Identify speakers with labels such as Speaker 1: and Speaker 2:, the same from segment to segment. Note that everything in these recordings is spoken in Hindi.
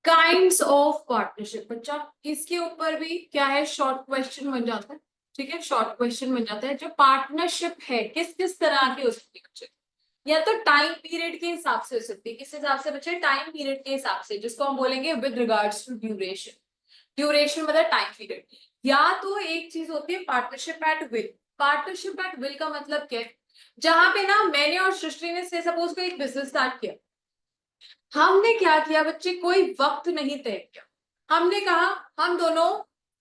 Speaker 1: Kinds of partnership. बच्चा इसके ऊपर भी क्या है, शॉर्ट क्वेश्चन बन जाता है। ठीक है, शॉर्ट क्वेश्चन बन जाता है। जो पार्टनरशिप है किस किस तरह की हो सकती है बच्चे, या तो टाइम पीरियड के हिसाब से हो सकती है। किस हिसाब से बच्चे, टाइम पीरियड के हिसाब से, जिसको हम बोलेंगे with regards to duration. Duration मतलब टाइम पीरियड। या तो एक चीज होती है partnership at will. Partnership at will का मतलब क्या है, जहां पे ना मैंने और सृष्टि ने से सपोज को एक बिजनेस स्टार्ट किया। हमने क्या किया बच्चे, कोई वक्त नहीं तय किया। हमने कहा हम दोनों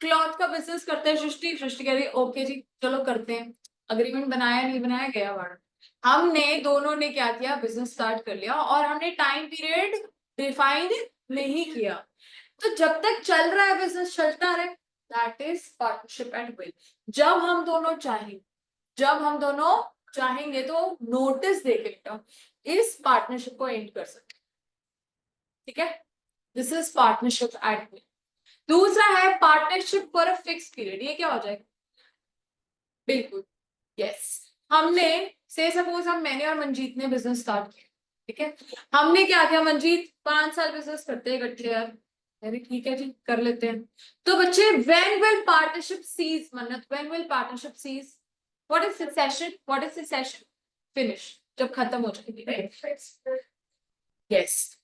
Speaker 1: क्लॉथ का बिजनेस करते हैं। सृष्टि सृष्टि कह रही ओके जी चलो करते हैं। अग्रीमेंट बनाया नहीं बनाया, गया वार्ड। हमने दोनों ने क्या किया, बिजनेस स्टार्ट कर लिया और हमने टाइम पीरियड डिफाइन नहीं किया। तो जब तक चल रहा है बिजनेस चलता रहे, that is partnership and will. जब हम दोनों चाहेंगे, जब हम दोनों चाहेंगे तो नोटिस देके बेटा इस पार्टनरशिप को एंड कर सकते हैं। ठीक है, this is partnership at will. दूसरा है partnership for a fix period. ये क्या हो जाएगा, बिल्कुल यस। हमने से सपोज मैंने और मंजीत ने बिजनेस स्टार्ट किया। ठीक है, हमने क्या किया, मंजीत 5 साल बिजनेस करते हैं इकट्ठे यार। अरे ठीक है जी कर लेते हैं। तो बच्चे when will partnership cease, Mannat when will partnership cease, what is succession, what is succession, finish, जब खत्म हो जाएगी राइट। Yes,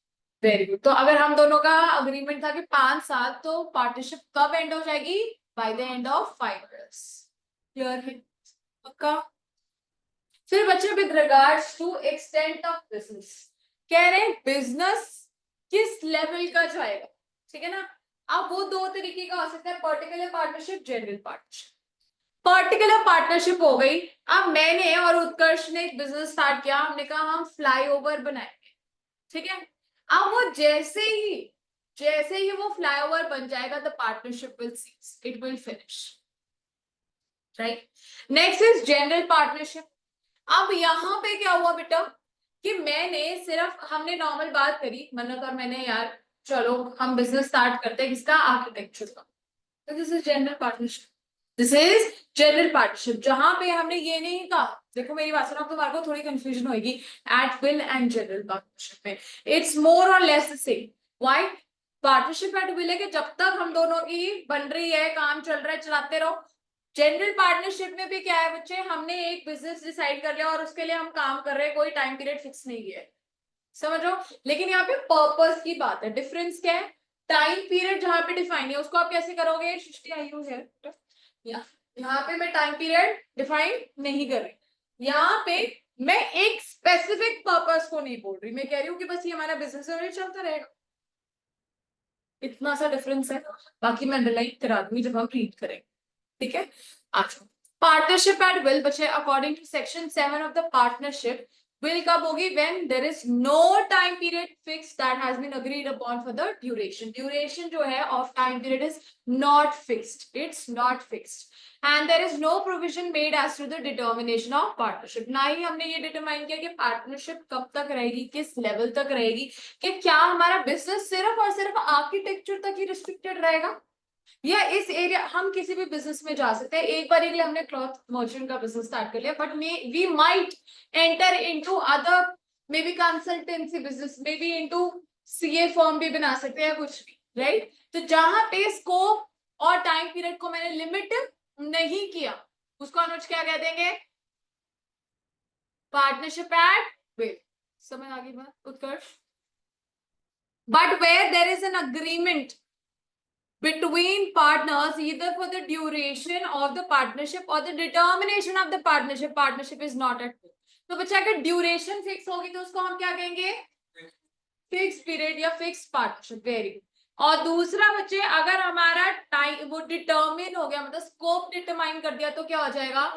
Speaker 1: very good. तो अगर हम दोनों का अग्रीमेंट था कि 5 साल, तो पार्टनरशिप कब एंड हो जाएगी, by the end of 5 years। Clear है, पक्का। फिर बच्चे with regards to extent of business, कह रहे हैं बिजनेस किस लेवल का जाएगा। ठीक है ना। अब वो दो तरीके का हो सकता है, particular partnership, general partnership. Particular partnership हो गई, अब मैंने और उत्कर्ष ने एक बिजनेस स्टार्ट किया। हमने कहा हम फ्लाईओवर बनाएंगे। ठीक है, अब वो जैसे ही वो फ्लाईओवर बन जाएगा, the partnership will cease, it will finish right. Next is general partnership. अब यहाँ पे क्या हुआ बेटा कि मैंने सिर्फ, हमने नॉर्मल बात करी मन्नत और मैंने, यार चलो हम बिजनेस स्टार्ट करते हैं किसका, आर्किटेक्चर का। तो this is general partnership, this is general partnership. जहां पे हमने ये नहीं कहा, देखो मेरी बात सुनो, अब तुम्हारे को थोड़ी कंफ्यूजन होगी at will and general partnership में। इट्स मोर और less the same. Why, partnership at will है कि जब तक हम दोनों की बन रही है, काम चल रहा है, चलाते रहो। जनरल पार्टनरशिप में भी क्या है बच्चे, हमने एक बिजनेस डिसाइड कर लिया और उसके लिए हम काम कर रहे हैं, कोई टाइम पीरियड फिक्स नहीं किया है। समझो, लेकिन यहाँ पे पर्पस की बात है। डिफरेंस क्या है, टाइम पीरियड जहां पे डिफाइन है उसको आप कैसे करोगे, सृष्टि आई है यहाँ पे मैं टाइम पीरियड डिफाइन नहीं कर रही। यहाँ पे मैं एक स्पेसिफिक पर्पस को नहीं बोल रही, मैं कह रही हूँ कि बस ये हमारा बिजनेस है और ये चलता रहेगा। इतना सा डिफरेंस है, बाकी मैं अंडरलाइन करा दूंगी जब हम रीड करेंगे। ठीक है, अच्छा। पार्टनरशिप एट विल बच्चे, according to section 7 of the partnership, will कब होगी, when there is no time period fix that has been agreed upon for the duration. Duration जो है of time period is not fixed, it's not fixed. And there is no provision made as to the determination of partnership. ना ही हमने ये डिटरमाइन किया कि पार्टनरशिप कब तक रहेगी, किस लेवल तक रहेगी, कि क्या हमारा बिजनेस सिर्फ और सिर्फ आर्किटेक्चर तक ही रिस्ट्रिक्टेड रहेगा, या इस एरिया, हम किसी भी बिजनेस में जा सकते हैं। एक बार के लिए हमने क्लॉथ मर्चेंट का बिजनेस स्टार्ट कर लिया, but we might enter into other, maybe consultancy business, maybe into CA firm भी बना सकते हैं, कुछ भी राइट। तो जहां पे स्कोप और टाइम पीरियड को मैंने लिमिट नहीं किया, उसको अनुज क्या कह देंगे, पार्टनरशिप एट विल। समझ आ गई बात Utkarsh. But where there is an agreement between partners either for the duration of the partnership or the determination of the partnership, partnership is not at will। तो बच्चा अगर ड्यूरेशन फिक्स होगी तो उसको हम क्या कहेंगे, फिक्स पीरियड या फिक्स पार्टनरशिप। वेरी, और दूसरा बच्चे अगर हमारा टाइम वो डिटर्मिन हो गया, मतलब स्कोप डिटरमाइन कर दिया, तो क्या हो जाएगा,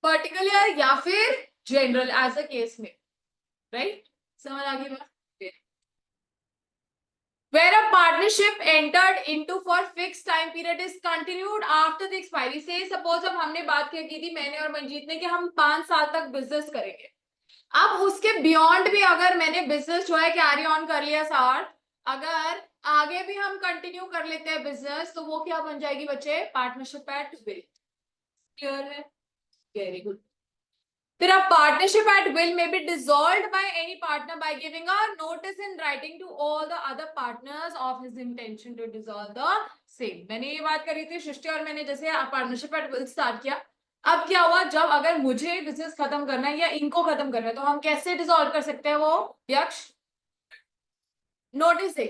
Speaker 1: पर्टिकुलर या फिर जनरल एज अ केस में राइट। समझ आ गई बात। Where a partnership entered into for fixed time period is continued after the expiry। से सपोज अब हमने बात क्या की थी मैंने और मंजीत ने कि हम 5 साल तक बिजनेस करेंगे। अब उसके बियॉन्ड भी अगर मैंने बिजनेस जो है कैरी ऑन कर लिया साथ, अगर आगे भी हम कंटिन्यू कर लेते हैं बिजनेस, तो वो क्या बन जाएगी बच्चे, पार्टनरशिप एट विल। क्लियर है, वेरी गुड। फिर a partnership at will may be dissolved by any partner by giving a notice in writing to all the other partners of his intention to dissolve the same. मैंने ये बात करी थी सृष्टि और मैंने, जैसे पार्टनरशिप एट विल स्टार्ट किया, अब क्या हुआ, जब अगर मुझे बिजनेस खत्म करना है या इनको खत्म करना है तो हम कैसे डिसॉल्व कर सकते हैं वो यक्ष? नोटिस दे।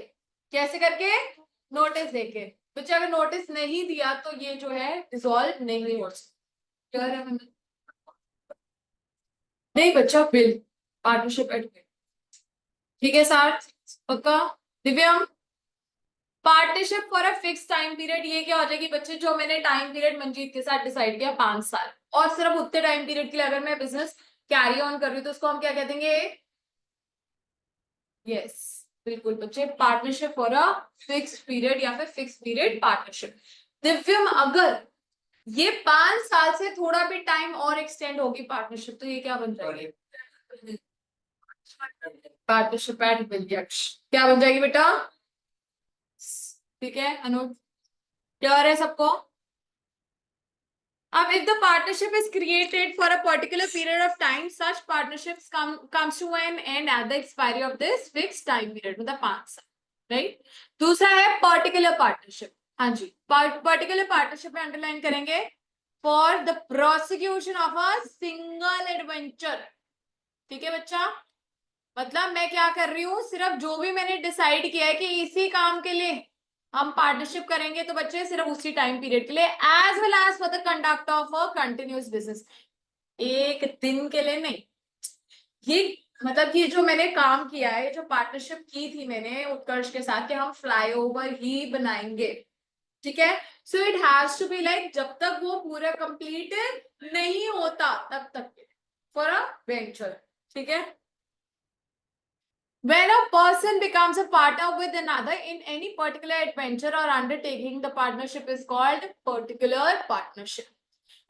Speaker 1: कैसे करके? नोटिस देके। बच्चे अगर नोटिस नहीं दिया तो ये जो है डिसॉल्व नहीं हो सकता। क्लियर है? नहीं बच्चा, बिल पार्टनरशिप एट विल। ठीक है सर, पक्का? Divyam, partnership for a fix time period, ये क्या हो जाएगी बच्चे, जो मैंने टाइम पीरियड मंजीत के साथ डिसाइड किया 5 साल, और सिर्फ उतने टाइम पीरियड के लिए अगर मैं बिजनेस कैरी ऑन कर रही हूँ तो उसको हम क्या कह देंगे? यस, बिल्कुल बच्चे, partnership for a fix period या फिर फिक्स पीरियड पार्टनरशिप। दिव्यम, अगर ये 5 साल से थोड़ा भी टाइम और एक्सटेंड होगी पार्टनरशिप तो ये क्या बन जाएगी? पार्टनरशिप एट विल, क्या बन जाएगी बेटा? ठीक है अनुज, क्लियर है सबको? अब if the partnership is created for a particular period of time, such partnerships comes to an end at the expiry of this fixed time period, मतलब 5 साल, राइट? दूसरा है पर्टिकुलर पार्टनरशिप। हाँ जी, पर्टिकुलर पार्टनरशिप में अंडरलाइन करेंगे for the prosecution of a single adventure. ठीक है बच्चा, मतलब मैं क्या कर रही हूँ, सिर्फ जो भी मैंने डिसाइड किया है कि इसी काम के लिए हम पार्टनरशिप करेंगे तो बच्चे सिर्फ उसी टाइम पीरियड के लिए, as well as for the conduct of a continuous business, एक दिन के लिए नहीं। ये मतलब ये जो मैंने काम किया है, जो पार्टनरशिप की थी मैंने उत्कर्ष के साथ कि हम फ्लाईओवर ही बनाएंगे, ठीक है, so it has to be like जब तक वो पूरा कंप्लीट नहीं होता तब तक फॉर अ वेंचर। ठीक है, when a person becomes a partner with another in any particular adventure or undertaking, the partnership is called particular partnership.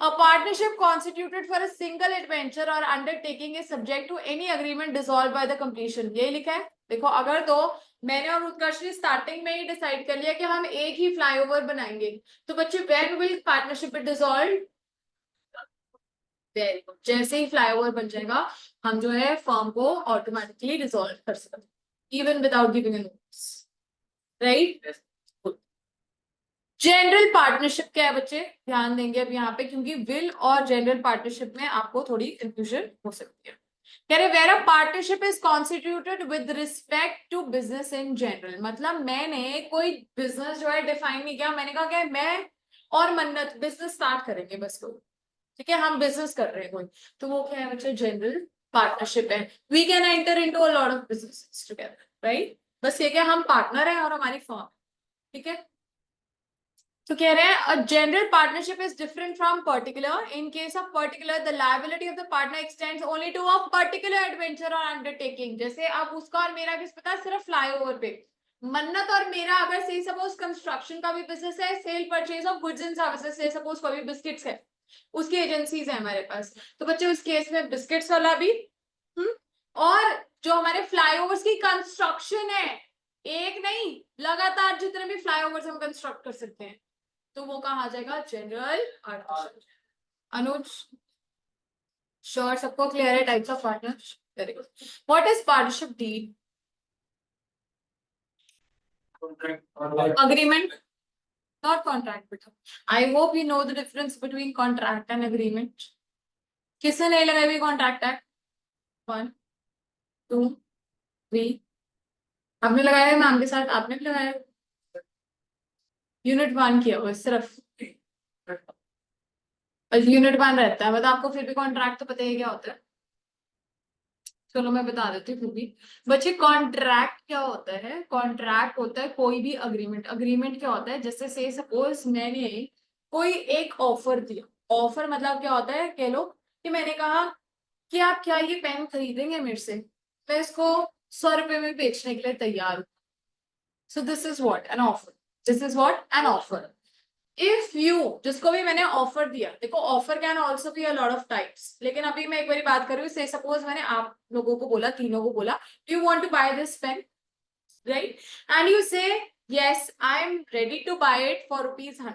Speaker 1: A partnership constituted for a single adventure or undertaking is subject to any agreement dissolved by the completion. ये लिखा है, देखो अगर तो मैंने और उत्कर्ष ने स्टार्टिंग में ही डिसाइड कर लिया कि हम एक ही फ्लाईओवर बनाएंगे तो बच्चे when will partnership be dissolved? Very good, जैसे ही फ्लाईओवर बन जाएगा हम जो है फॉर्म को ऑटोमेटिकली डिसॉल्व कर सकते even without giving notice, right? General partnership क्या है बच्चे, ध्यान देंगे अब यहाँ पे, क्योंकि विल और जनरल पार्टनरशिप में आपको थोड़ी कंफ्यूजन हो सकती है। कह रहे where a partnership is constituted with respect to business in general, मतलब मैंने कोई बिजनेस जो है डिफाइन नहीं किया, मैंने कहा क्या मैं और मन्नत बिजनेस स्टार्ट करेंगे बस लोग, ठीक है, हम बिजनेस कर रहे हैं कोई, तो वो क्या है बच्चे, जनरल पार्टनरशिप है। We can enter into a lot of businesses together, right? बस ये क्या हम पार्टनर हैं और हमारी फर्म, ठीक है। तो कह रहे हैं a general partnership is different from particular. In case of particular the liability of the partner extends only to a particular adventure और अंडरटेकिंग। जैसे अब उसका और मेरा किस पता सिर्फ फ्लाईओवर पे, मन्नत और मेरा अगर से सपोज कंस्ट्रक्शन का भी बिजनेस है, cell purchase of goods and services, से सपोज कोई भी बिस्किट्स है, उसकी एजेंसीज है हमारे पास, तो बच्चे उस केस में बिस्किट्स वाला भी और जो हमारे फ्लाईओवर्स की कंस्ट्रक्शन है, एक नहीं लगातार जितने भी फ्लाईओवर्स हम कंस्ट्रक्ट कर सकते हैं, तो वो कहा आ जाएगा जनरल पार्टनरशिप। अनुज, श्योर सबको क्लियर है types of partnership? Very good. What is partnership deed? agreement, not contract बेटा। I hope you know the difference between contract and agreement. किसने नहीं लगाई हुई कॉन्ट्रैक्ट एक्ट? 1 2 3, आपने लगाया है मैम के साथ, आपने भी लगाया यूनिट 1 किया हुआ सिर्फ, यूनिट 1 रहता है, मतलब आपको फिर भी कॉन्ट्रैक्ट तो पता ही क्या होता है। चलो मैं बता देती हूँ फिर भी बच्चे, कॉन्ट्रैक्ट क्या होता है? कॉन्ट्रैक्ट होता है कोई भी अग्रीमेंट। अग्रीमेंट क्या होता है, जैसे से सपोज मैंने कोई एक ऑफर दिया, ऑफर मतलब क्या होता है, कह लो कि मैंने कहा कि आप क्या ये पेन खरीदेंगे मेरे से, मैं इसको 100 रुपए में बेचने के लिए तैयार हूँ। So this is what an offer, this is what an offer. If you, जिसको भी मैंने ऑफर दिया, देखो offer can also be a lot of types, लेकिन अभी मैं एक बार बात कर रही हूँ, से सपोज मैंने आप लोगों को बोला, तीनों को बोला, do you want to buy this pen, right? And you say yes I am ready to buy it for ₹100,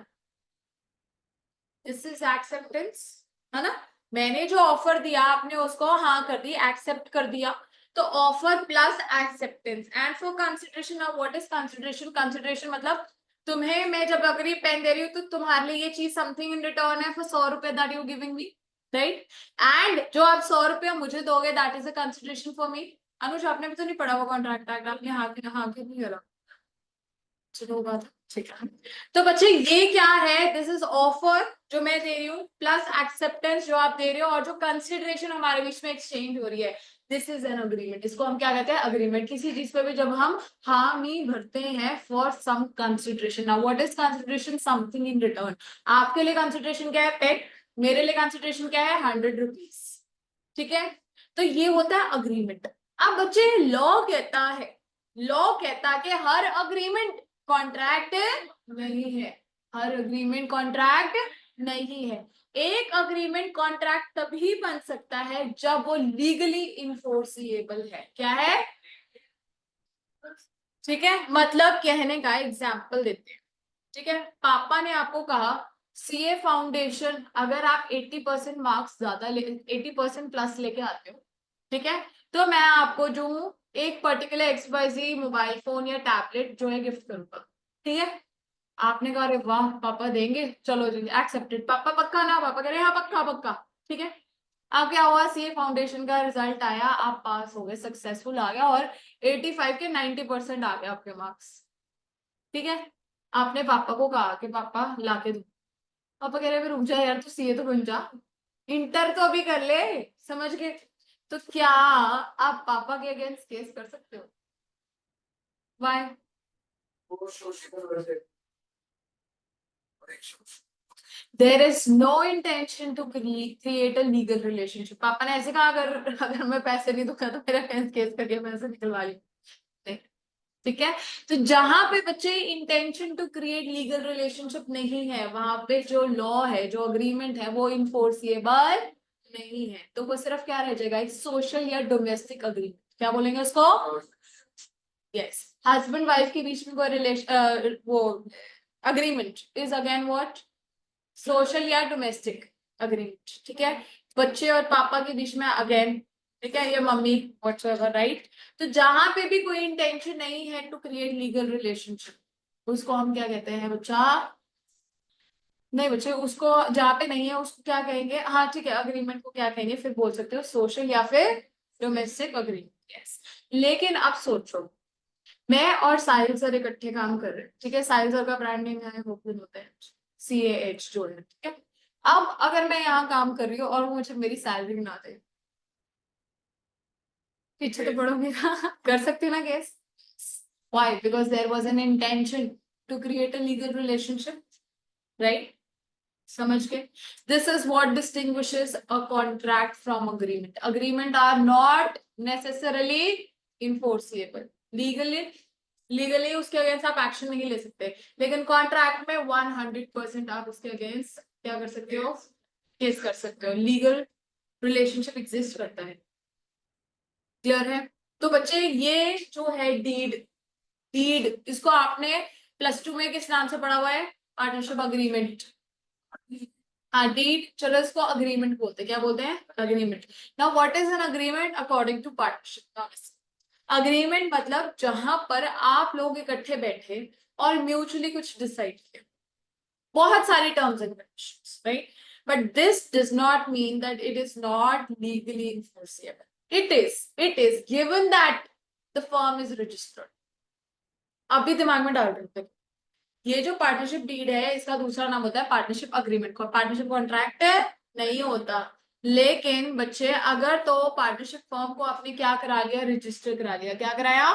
Speaker 1: this is acceptance, है ना? मैंने जो ऑफर दिया आपने उसको हाँ कर दी, एक्सेप्ट कर दिया, तो offer plus acceptance and for consideration. Now what is consideration? Consideration मतलब तुम्हें मैं जब अगर ये पेन दे रही हूँ तो तुम्हारे लिए ये चीज समथिंग इन रिटर्न है फॉर 100 रुपए that you giving me, right? And जो आप 100 रुपया मुझे दोगे that is a consideration for me. Anuj आपने भी तो नहीं पढ़ा हुआ कॉन्ट्रैक्ट एक्ट, आपने हाँ हाँ क्यों नहीं करा? चलो होगा था, ठीक है। तो बच्चे ये क्या है? दिस इज ऑफर जो मैं दे रही हूँ प्लस एक्सेप्टेंस जो आप दे रहे हो, और जो कंसिडरेशन हमारे बीच में एक्सचेंज हो रही है, दिस इज एन अग्रीमेंट। इसको हम क्या कहते हैं? अग्रीमेंट। किसी चीज पे भी जब हम हामी भरते हैं for some consideration. Now what is consideration? Something in return. आपके लिए कंसिडरेशन क्या है? पेट। मेरे लिए कंसिडरेशन क्या है? 100 रुपीज। ठीक है, तो ये होता है अग्रीमेंट। अब बच्चे लॉ कहता है कि हर अग्रीमेंट कॉन्ट्रैक्ट नहीं है। हर अग्रीमेंट कॉन्ट्रैक्ट नहीं है। एक अग्रीमेंट कॉन्ट्रैक्ट तभी बन सकता है जब वो लीगली इन्फोर्सिएबल है। क्या है? ठीक है, मतलब कहने का एग्जाम्पल देते हैं। ठीक है, पापा ने आपको कहा सीए फाउंडेशन अगर आप 80% मार्क्स ज्यादा 80% प्लस लेके आते हो, ठीक है, तो मैं आपको जो हूँ एक पर्टिकुलर एक्सवाइजी मोबाइल फोन या टैबलेट जो है गिफ्ट करूंगा। ठीक है, आपने कहा अरे वाह पापा देंगे, चलो जी एक्सेप्टेड। पापा पक्का ना? पापा कह रहे हाँ पक्का पक्का। ठीक है, अब क्या हुआ? सीए फाउंडेशन का रिजल्ट आया, आप पास हो गए, सक्सेसफुल आ गया, और 85 के 90% आ गए आपके मार्क्स। ठीक है, आपने पापा को कहा कि पापा लाके दो। पापा कह रहे रुक जा यार, तू सीए तो बन जा, इंटर तो अभी कर ले, समझ गए? तो क्या आप पापा के अगेंस्ट केस कर सकते हो? Why? There is no intention to create a legal relationship. पापा ने ऐसे कहा अगर अगर मैं पैसे नहीं दूंगा तो मेरा अगेंस्ट केस करके पैसे निकलवा ली। ठीक है, तो जहां पे बच्चे intention to create legal relationship नहीं है, वहां पे जो लॉ है, जो अग्रीमेंट है, वो इन्फोर्सिएबल नहीं है। तो वो सिर्फ क्या रह जाएगा? एक सोशल या डोमेस्टिक अग्रीमेंट। क्या बोलेंगे उसको? यस। हस्बैंड वाइफ के बीच में कोई रिलेशन वो agreement is again what? Social या डोमेस्टिक अग्रीमेंट। ठीक है, बच्चे और पापा के बीच में अगेन, ठीक है, ये मम्मी व्हाटसोएवर, राइट? तो जहां पे भी कोई इंटेंशन नहीं है टू क्रिएट लीगल रिलेशनशिप, उसको हम क्या कहते हैं बच्चा? नहीं बच्चे, उसको जहां पे नहीं है उसको क्या कहेंगे? हाँ ठीक है, अग्रीमेंट को क्या कहेंगे? फिर बोल सकते हो सोशल या फिर डोमेस्टिक अग्रीमेंट। यस। लेकिन अब सोचो, मैं और साहिल सर इकट्ठे काम कर रहे हैं, ठीक है, साहिल सर का ब्रांड नेम है होपफुल होता है, CAH जोड़ना, ठीक है। अब अगर मैं यहाँ काम कर रही हूँ और वो मुझे मेरी सैलरी ना दे, पीछे तो पड़ोगे कर सकती हूँ ना case? Why? Because there was an intention to create a legal relationship, right? समझ के? This is what distinguishes a contract from agreement. Agreement are not necessarily enforceable legally. Legally उसके अगेंस्ट आप एक्शन नहीं ले सकते, लेकिन कॉन्ट्रैक्ट में 100% आप उसके अगेंस्ट क्या कर सकते हो? केस कर सकते हो। लीगल रिलेशनशिप एग्जिस्ट करता है। क्लियर है? तो बच्चे ये जो है डीड, डीड इसको आपने +2 में किस नाम से पढ़ा हुआ है? Partnership agreement. हाँ डीड, चलो इसको अग्रीमेंट बोलते हैं। क्या बोलते हैं? Agreement. Now what is an agreement according to partnership? Agreement मतलब जहां पर आप लोग इकट्ठे बैठे और म्यूचुअली कुछ डिसाइड किया, बहुत सारी terms and conditions, right? But this does not mean that it is not legally enforceable. It is given that the firm is registered. अभी दिमाग में डाल देते हैं, ये जो पार्टनरशिप डीड है इसका दूसरा नाम होता है पार्टनरशिप अग्रीमेंट। पार्टनरशिप कॉन्ट्रैक्ट नहीं होता। लेकिन बच्चे अगर तो पार्टनरशिप फर्म को आपने क्या करा लिया? रजिस्टर करा लिया। क्या कराया?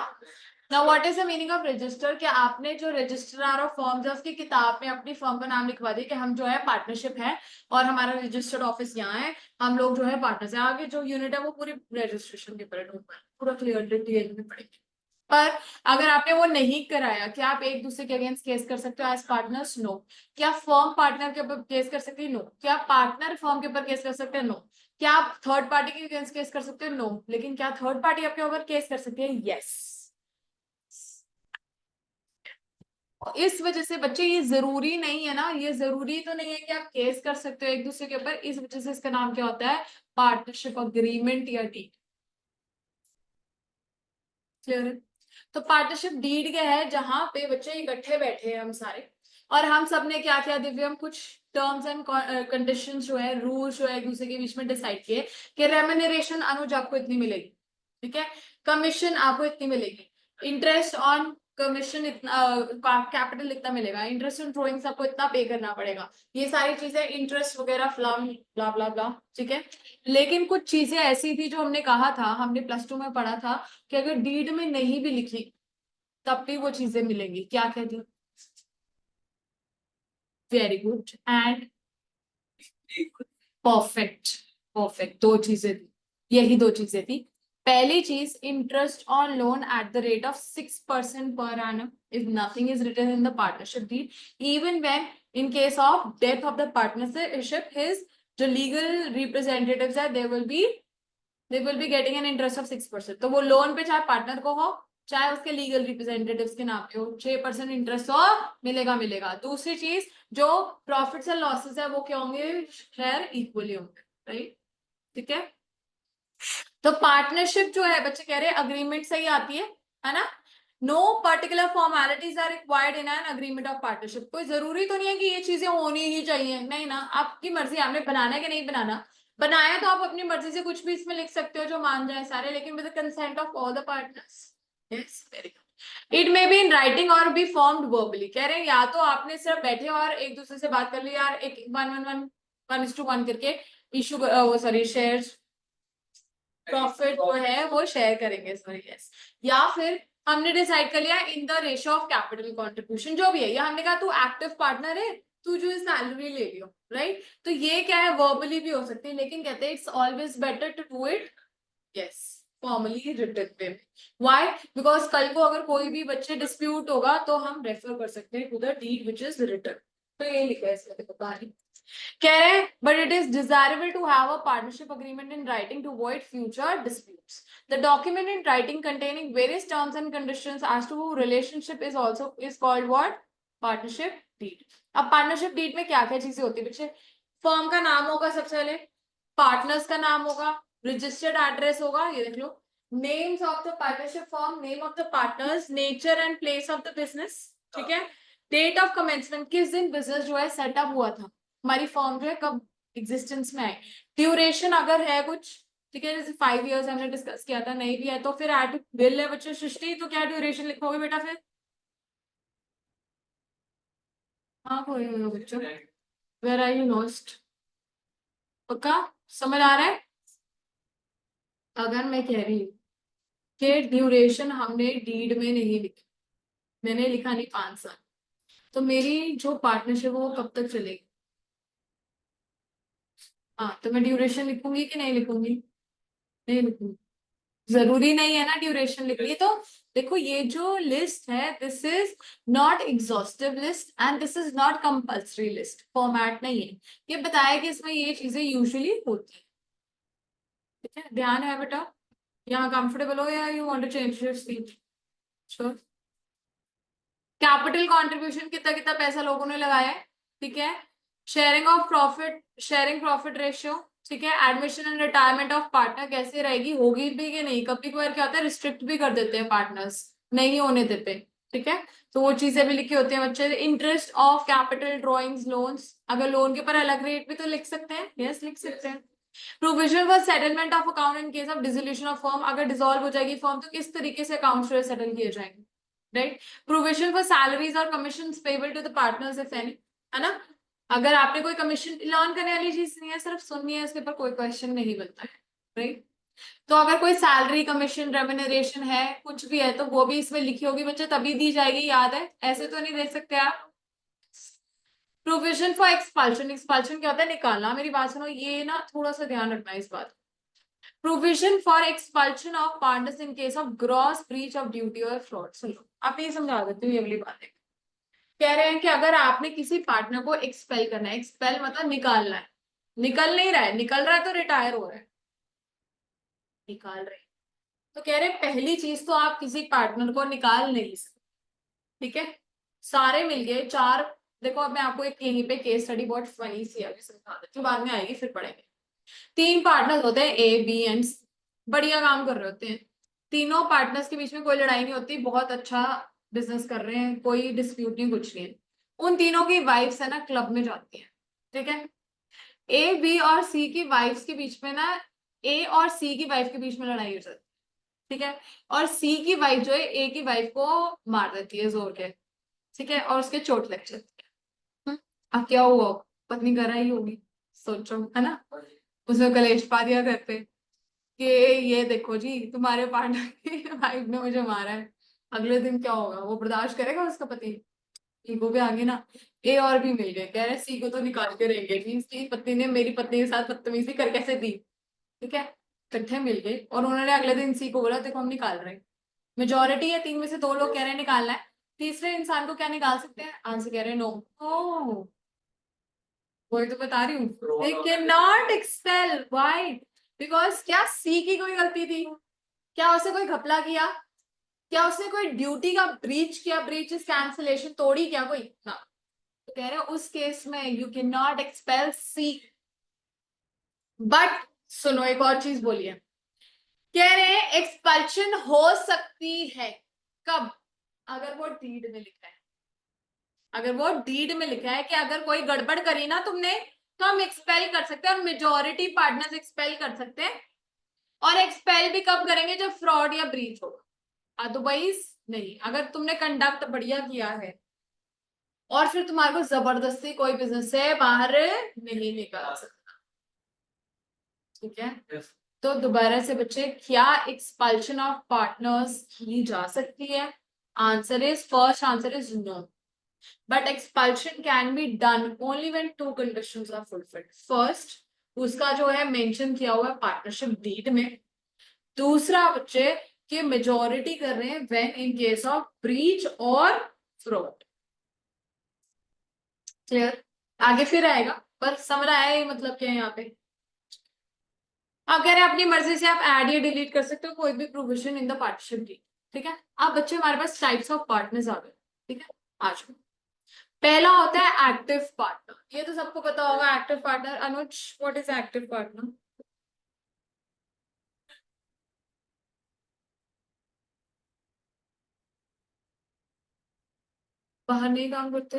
Speaker 1: Now what is the meaning of register? कि आपने जो रजिस्ट्रार ऑफ फर्म है उसकी किताब में अपनी फर्म का नाम लिखवा दिया कि हम जो है पार्टनरशिप है और हमारा रजिस्टर्ड ऑफिस यहाँ है, हम लोग जो है पार्टनर्स है। आगे जो यूनिट है वो पूरी रजिस्ट्रेशन के ऊपर पूरा क्लियर डिटेल में पढ़ेंगे। पर अगर आपने वो नहीं कराया, क्या आप एक दूसरे के अगेंस्ट केस कर सकते हो एज पार्टनर्स? नो। क्या फर्म पार्टनर के ऊपर केस कर सकती है? नो। क्या पार्टनर फर्म के ऊपर केस कर सकते हैं? नो। क्या आप थर्ड पार्टी के अगेंस्ट केस कर सकते हो? नो। लेकिन क्या थर्ड पार्टी आपके ऊपर केस कर सकती है? यस। इस वजह से बच्चे ये जरूरी नहीं है ना, ये जरूरी तो नहीं है कि आप केस कर सकते हो एक दूसरे के ऊपर, इस वजह से इसका नाम क्या होता है, पार्टनरशिप अग्रीमेंट या डीड। क्लियर है? तो पार्टनरशिप डीड क्या है, जहां पे बच्चे इकट्ठे बैठे हैं हम सारे, और हम सब ने क्या किया दिव्यम, कुछ टर्म्स एंड कंडीशंस जो है, रूल्स जो है एक दूसरे के बीच में डिसाइड किए कि रेम्यूनरेशन अनुज आपको इतनी मिलेगी, ठीक है, कमीशन आपको इतनी मिलेगी, इंटरेस्ट ऑन कमीशन इतना, कैपिटल इतना मिलेगा, इंटरेस्ट ऑन ड्रॉइंग्स आपको इतना पे करना पड़ेगा, ये सारी चीजें, इंटरेस्ट वगैरह फ्लम ब्ला ब्ला ब्ला, ठीक है। लेकिन कुछ चीजें ऐसी थी जो हमने कहा था, हमने प्लस टू में पढ़ा था कि अगर डीड में नहीं भी लिखी तब भी वो चीजें मिलेंगी, क्या कहती, very good and perfect, perfect, दो चीजें थी, यही दो चीजें थी। पहली चीज, interest on loan at the rate of 6% per annum is nothing is written in the partnership deed, even when in case of death of the partnership his जो लीगल रिप्रेजेंटेटिव्स है they will be getting an interest of 6%। तो वो लोन पे चाहे पार्टनर को हो चाहे उसके लीगल रिप्रेजेंटेटिव्स के नाम पे हो, 6% इंटरेस्ट तो मिलेगा मिलेगा। दूसरी चीज, जो प्रॉफिट्स एंड लॉसेस है वो क्या होंगे, शेयर इक्वली होंगे, राइट, ठीक है। तो पार्टनरशिप जो है बच्चे कह रहे हैं अग्रीमेंट से ही आती है ना। No particular formalities are required in an agreement of partnership, कोई जरूरी तो नहीं है कि ये चीजें होनी ही चाहिए, नहीं ना, आपकी मर्जी, आपने बनाना है कि नहीं बनाना, बनाया तो आप अपनी मर्जी से कुछ भी इसमें लिख सकते हो जो मान जाए सारे, लेकिन with the consent of all the partners. Yes, very good. It may be in writing और बी फॉर्म्ड वर्बली, कह रहे हैं या तो आपने सिर्फ बैठे और एक दूसरे से बात कर ली यार, एक 1:1 करके इशू, वो सॉरी शेयर प्रॉफिट जो है वो शेयर करेंगे, सॉरी यस, या फिर हमने डिसाइड कर लिया in the ratio of capital contribution, जो भी है, या हमने कहा तू एक्टिव पार्टनर है, तू जो सैलरी ले लियो, राइट। तो ये क्या है, वर्बली भी हो सकती है, लेकिन कहते हैं it's always better to do it, yes, formally written पे। व्हाई, बिकॉज कल को अगर कोई भी बच्चे डिस्प्यूट होगा तो हम रेफर कर सकते हैं to the deed which is written. तो ये लिखा है इसमें, देखो कहानी कह रहे हैं, but it is desirable to have a partnership agreement in writing to avoid future disputes. The document in writing containing various terms and conditions as to relationship is also is called what, partnership deed. अब पार्टनरशिप डीड में क्या क्या चीजें होती है बच्चे, फर्म का नाम होगा सबसे पहले, पार्टनर्स का नाम होगा, रजिस्टर्ड एड्रेस होगा, ये देख लो, names of the partnership firm, name of the partners, nature and place of the business, ठीक है, डेट ऑफ कमेंसमेंट, किस दिन बिजनेस जो है सेटअप हुआ था, हमारी फॉर्म जो है कब एग्जिस्टेंस में आई, ड्यूरेशन अगर है कुछ, ठीक है, जैसे 5 years हमने डिस्कस किया था, नहीं भी है तो फिर एट बिल है बच्चे, सृष्टि तो क्या ड्यूरेशन लिखोगे बेटा फिर, हाँ कोई बच्चों, वेर आर यू लॉस्ट, पक्का समझ आ रहा है। अगर मैं कह रही हूँ कि ड्यूरेशन हमने डीड में नहीं लिखी, मैंने लिखा नहीं 5 साल, तो मेरी जो पार्टनरशिप है वो कब तक चलेगी, हाँ, तो मैं ड्यूरेशन लिखूंगी कि नहीं लिखूंगी, नहीं लिखूंगी, जरूरी नहीं है ना ड्यूरेशन लिखनी। तो देखो ये जो लिस्ट है this is not exhaustive list and this is not compulsory list, format नहीं है, ये बताया कि इसमें ये चीजें यूजुअली होती है, ठीक है, ध्यान है बेटा, यहाँ कंफर्टेबल हो या you want to change your seat, sure. Capital contribution कितना कितना पैसा लोगों ने लगाया है, ठीक है, sharing of profit, sharing profit ratio, ठीक है, admission and retirement of partner कैसे रहेगी, होगी भी कि नहीं, कभी कभार क्या होता है रिस्ट्रिक्ट भी कर देते हैं पार्टनर्स, नहीं होने देते, ठीक है, तो वो चीजें भी लिखी होती है बच्चे। Interest of capital drawings loans, अगर लोन के ऊपर अलग रेट भी तो लिख सकते हैं, यस लिख सकते हैं। Provision for settlement of account in case of dissolution of firm, अगर डिसॉल्व हो जाएगी फर्म तो किस तरीके से अकाउंट जो है सेटल किए जाएंगे, राइट। प्रोविजन फॉर सैलरीज और commission payable to the partners if any, है ना, अगर आपने कोई कमीशन लर्न करने वाली चीज नहीं है, सिर्फ सुननी है, इसके ऊपर कोई क्वेश्चन नहीं बनता है, राइट। तो अगर कोई सैलरी कमीशन रेम्यूनरेशन है कुछ भी है तो वो भी इसमें लिखी होगी बच्चे, तभी दी जाएगी, याद है, ऐसे तो नहीं दे सकते आप। प्रोविजन फॉर एक्सपल्शन, एक्सपल्शन क्या होता है, निकालना, मेरी बात सुनो, ये ना थोड़ा सा ध्यान रखना है इस बात। Provision for expulsion of partners in case of gross breach of duty और फ्रॉड, सुनो आप ये समझा देते हो, ये वाली बात है, कह रहे हैं कि अगर आपने किसी पार्टनर को एक्सपेल करना है, एक्सपेल मतलब निकालना है, निकल नहीं रहा है, निकल रहा है तो रिटायर हो रहा है, निकाल रहे हैं, तो कह रहे हैं पहली चीज तो आप किसी पार्टनर को निकाल नहीं सकते, ठीक है, सारे मिल गए चार। देखो अब मैं आपको एक यहीं पे केस स्टडी बहुत फनी सी अभी समझा देती हूँ, बाद में आएगी फिर पढ़ेंगे। तीन पार्टनर्स होते हैं ए बी एंड, बढ़िया काम कर रहे होते हैं। तीनों पार्टनर्स के बीच में कोई लड़ाई नहीं होती, बहुत अच्छा बिजनेस कर रहे हैं, कोई डिस्प्यूट नहीं, कुछ नहीं है। उन तीनों की वाइफ्स है ना क्लब में जाती हैं, ठीक है। ए बी और सी की वाइफ्स के बीच में ना, ए और सी की वाइफ के बीच में लड़ाई हो जाती है, ठीक है। और सी की वाइफ जो है ए की वाइफ को मार देती है जोर के, ठीक है, और उसके चोट लग जाती है। अब क्या हुआ, पत्नी घर आई होगी, सोचो है ना, उसने कलेश पा दिया घर पे कि ये देखो जी तुम्हारे पार्टनर की वाइफ ने मुझे मारा है। अगले दिन क्या होगा, वो बर्दाश्त करेगा उसका पति? ईगो पे आगे ना। ए और भी मिल गए, कह रहे सी को तो निकाल के रहेंगे कि इसकी पत्नी ने मेरी पत्नी के साथ बदतमीजी कर कैसे दी, ठीक है। इकट्ठे मिल गए और उन्होंने अगले दिन सी को बोला देखो हम निकाल रहे हैं। मेजोरिटी है, तीन में से दो लोग कह रहे हैं निकालना है, तीसरे इंसान को क्या निकाल सकते हैं, आंसर कह रहे हैं नो। ओ, वही तो बता रही हूँ, they can not expel, why? Because क्या सी की कोई गलती थी? क्या उसे कोई घपला किया? क्या उसने कोई ड्यूटी का ब्रीच किया? ब्रीच इज कैंसिलेशन, तोड़ी क्या कोई ना? तो कह रहे हैं उस केस में you can not expel C. But सुनो एक और चीज बोलिए, कह रहे हैं एक्सपल्शन हो सकती है कब? अगर वो डीड में लिखा है, अगर वो डीड में लिखा है कि अगर कोई गड़बड़ करी ना तुमने तो हम एक्सपेल कर सकते हैं, और मेजोरिटी पार्टनर्स एक्सपेल कर सकते हैं। और एक्सपेल भी कब करेंगे, जब फ्रॉड या ब्रीच होगा, अदरवाइज नहीं। अगर तुमने कंडक्ट बढ़िया किया है और फिर तुम्हारे को जबरदस्ती कोई बिजनेस से बाहर नहीं निकाल सकता, ठीक है। तो दोबारा से बच्चे, क्या एक्सपल्शन ऑफ पार्टनर्स की जा सकती है? Answer is, first answer is no. But expulsion can be done only when two conditions are fulfilled. First, उसका जो है मेंशन किया हुआ है पार्टनरशिप डीड में। दूसरा बच्चे, कि मेजोरिटी कर रहे हैं when in case of breach और फ्रॉड। क्लियर? आगे फिर आएगा, पर समझ आया ये मतलब क्या है यहाँ पे। आप कह रहे हैं अपनी मर्जी से आप ऐड या डिलीट कर सकते हो कोई भी provision in the partnership deed, ठीक है। अब बच्चे हमारे पास टाइप्स ऑफ पार्टनर्स आ गए, ठीक है। आज पहला होता है एक्टिव पार्टनर, ये तो सबको पता होगा active partner. Anuj, what is active partner? बाहर नहीं काम करते,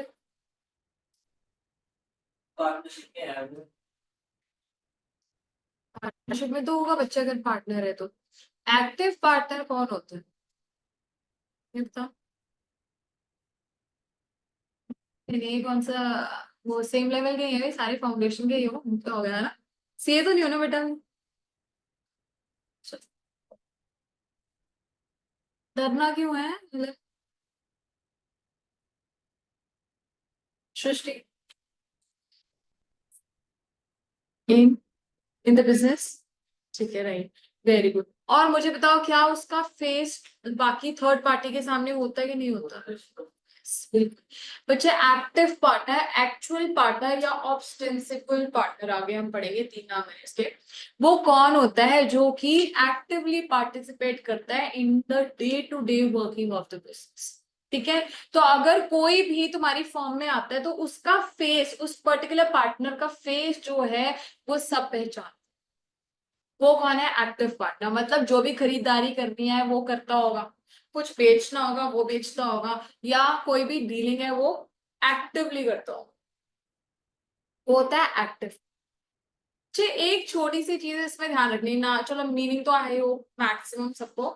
Speaker 1: पार्टनरशिप में तो होगा बच्चे अगर पार्टनर है तो। एक्टिव पार्टनर कौन होता है ये बता। ये कौन सा, वो सेम लेवल के ही है सारे, फाउंडेशन के ही हो, उनका हो गया ना। सीए तो नहीं हो ना बेटा? डरना क्यों है मतलब? सृष्टि, इन इन द बिजनेस, ठीक है, राइट, वेरी गुड। और मुझे बताओ क्या उसका फेस बाकी थर्ड पार्टी के सामने होता है कि नहीं होता? बिल्कुल। बच्चे एक्टिव पार्टनर, एक्चुअल पार्टनर या ऑब्स्टेंसिबल पार्टनर, आगे हम पढ़ेंगे, तीन नाम है इसके। वो कौन होता है जो कि एक्टिवली पार्टिसिपेट करता है in the day to day working of the business, ठीक है। तो अगर कोई भी तुम्हारी फॉर्म में आता है तो उसका फेस, उस पर्टिकुलर पार्टनर का फेस जो है वो सब पहचान। वो कौन है? Active partner. मतलब जो भी खरीदारी करनी है वो करता होगा, कुछ बेचना होगा वो बेचता होगा, या कोई भी डीलिंग है वो एक्टिवली करता होगा, वो होता है एक्टिव। अच्छा, एक छोटी सी चीज है इसमें ध्यान रखनी ना, चलो मीनिंग तो आई हो मैक्सिमम सबको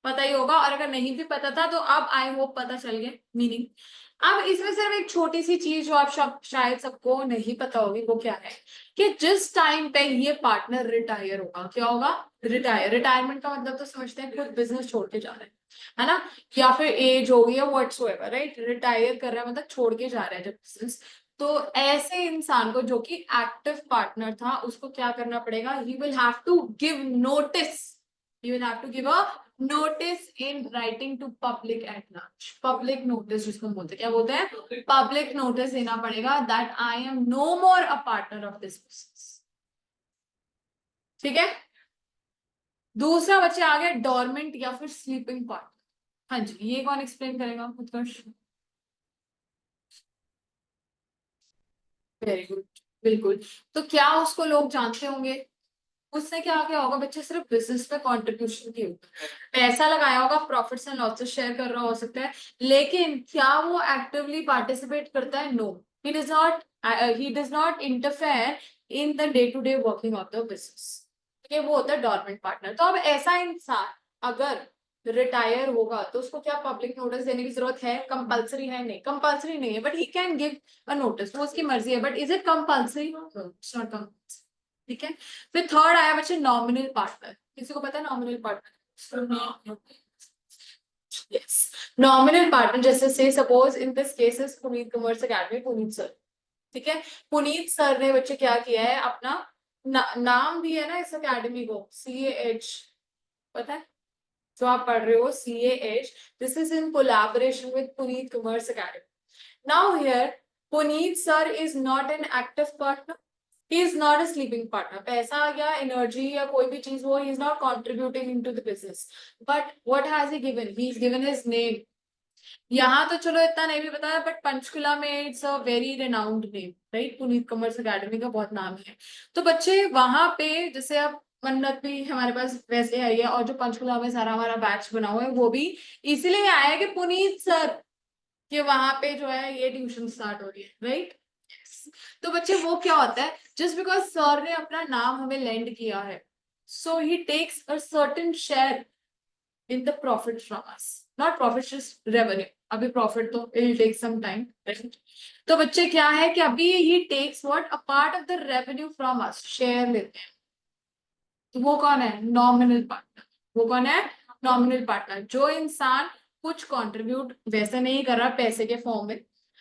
Speaker 1: पता ही होगा, और अगर नहीं भी पता था तो अब आई होप पता चल गया मीनिंग। अब इसमें सिर्फ एक छोटी सी चीज जो आप शायद सबको नहीं पता होगी, वो क्या है कि जिस टाइम पे ये पार्टनर रिटायर होगा, क्या होगा? रिटायरमेंट का मतलब तो समझते हैं खुद बिजनेस छोड़ के जा रहे हैं, है ना, या फिर एज हो गई है व्हाट्सोएवर, राइट। रिटायर कर रहा है मतलब छोड़ के जा रहा है जब बिजनेस। तो ऐसे इंसान को जो कि एक्टिव पार्टनर था उसको क्या करना पड़ेगा? He will have to give notice, he will have to give a notice in writing to public at large. Public notice जिसको बोलते हैं, क्या बोलते हैं? पब्लिक नोटिस देना पड़ेगा that I am no more a partner of this business, ठीक है। दूसरा बच्चे आ गया डोरमेंट या फिर स्लीपिंग पार्टनर। हाँ जी, ये कौन एक्सप्लेन करेगा उत्कर्ष? वेरी गुड, बिल्कुल। तो क्या उसको लोग जानते होंगे? उसने क्या किया होगा बच्चे, सिर्फ बिजनेस पे कंट्रीब्यूशन की होगी, पैसा लगाया होगा, प्रॉफिट्स एंड लॉसेस शेयर कर रहा हो सकता है, लेकिन क्या वो एक्टिवली पार्टिसिपेट करता है? No, he does not interfere in the day to day working of the business. ठीक है, वो होता है डोरमेंट पार्टनर। तो अब ऐसा इंसान अगर रिटायर होगा तो उसको क्या पब्लिक नोटिस देने की जरूरत है? कंपल्सरी है? नहीं, कंपल्सरी नहीं है, but he can give a notice, वो उसकी मर्जी है, but is it compulsory? It's not compulsory. ठीक है। फिर थर्ड आया बच्चे नॉमिनल पार्टनर। किसी को पता है nominal partner? Yes, nominal partner, जैसे से suppose in this case is Puneet commerce academy, Puneet sir. ठीक है, पुनीत सर ने बच्चे क्या किया है, अपना नाम भी है ना इस एकेडमी को, CAH, पता है जो आप पढ़ रहे हो, CAH, this is in collaboration with Puneet commerce academy. Now here Puneet sir is not an active partner, he is not a sleeping partner, पैसा या एनर्जी या कोई भी चीज वो, he is not contributing into the business, but what has he given? He's given his name। यहाँ तो चलो इतना नहीं भी बताया, बट पंचकुला में it's a very renowned name, right, Puneet commerce academy का बहुत नाम है। तो बच्चे वहां पे, जैसे अब मन्नत भी हमारे पास वैसे आई है, और जो पंचकुला में सारा हमारा बैच बना हुआ है वो भी इसीलिए आया है कि पुनीत सर के वहां पे जो है ये ट्यूशन स्टार्ट हो रही है, राइट। तो बच्चे वो क्या होता है, जस्ट बिकॉज सर ने अपना नाम हमें लेंड किया है, so he takes a certain share in the profit from us, not profit, just revenue. अभी प्रॉफिट तो it will take some time, तो बच्चे क्या है कि अभी ही takes what, a part of the revenue from us, share लेते हैं। तो वो कौन है? Nominal partner. वो कौन है? Nominal partner. जो इंसान कुछ कंट्रीब्यूट वैसे नहीं कर रहा पैसे के फॉर्म में,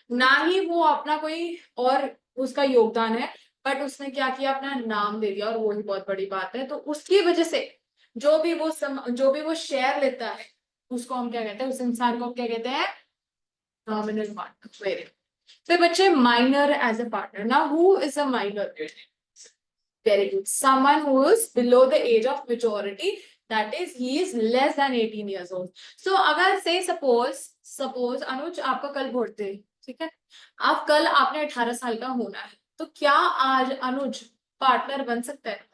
Speaker 1: ना ही वो अपना कोई और उसका योगदान है, बट उसने क्या किया, अपना नाम दे दिया, और वो ही बहुत बड़ी बात है। तो उसकी वजह से जो भी वो शेयर लेता है, उसको हम क्या कहते हैं, उस इंसान को हम क्या कहते हैं? Nominal partner. वेरी। फिर बच्चे minor age a partner. Now who is a minor? Very good. Someone who is below the age of majority, that is, he is less than 18 years old. So, अगर say suppose अनुज आपका कल बर्थडे, ठीक है, आप कल आपने 18 साल का होना है, तो क्या आज अनुज पार्टनर बन सकता है?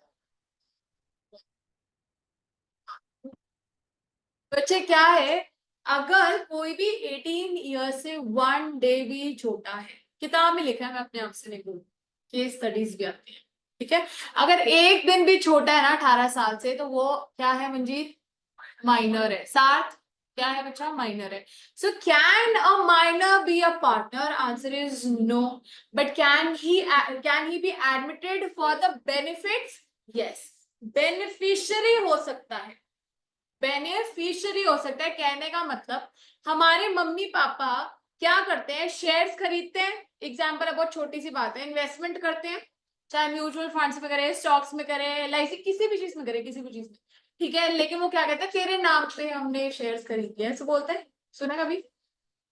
Speaker 1: बच्चे क्या है, अगर कोई भी 18 ईयर से 1 डे भी छोटा है, किताब में लिखा है, मैं अपने आप से नहीं बोलूँ, केस स्टडीज भी आती है, ठीक है, अगर एक दिन भी छोटा है ना 18 साल से, तो वो क्या है मंजीत? माइनर है। साथ क्या है बच्चा? माइनर है। So can a minor be a partner? Answer is no, but can he be admitted for the benefits? Yes, beneficiary हो सकता है, बेनिफिशियरी हो सकता है। कहने का मतलब, हमारे मम्मी पापा क्या करते हैं? शेयर्स खरीदते हैं, एग्जाम्पल है, बहुत छोटी सी बात है, इन्वेस्टमेंट करते हैं, चाहे म्यूचुअल फंड्स में करें, स्टॉक्स में करें, LIC, किसी भी चीज में करें, किसी भी चीज में, ठीक है, लेकिन वो क्या कहते हैं, तेरे नाम पे हमने शेयर्स खरीद लिया, ऐसे बोलते हैं। सुना कभी?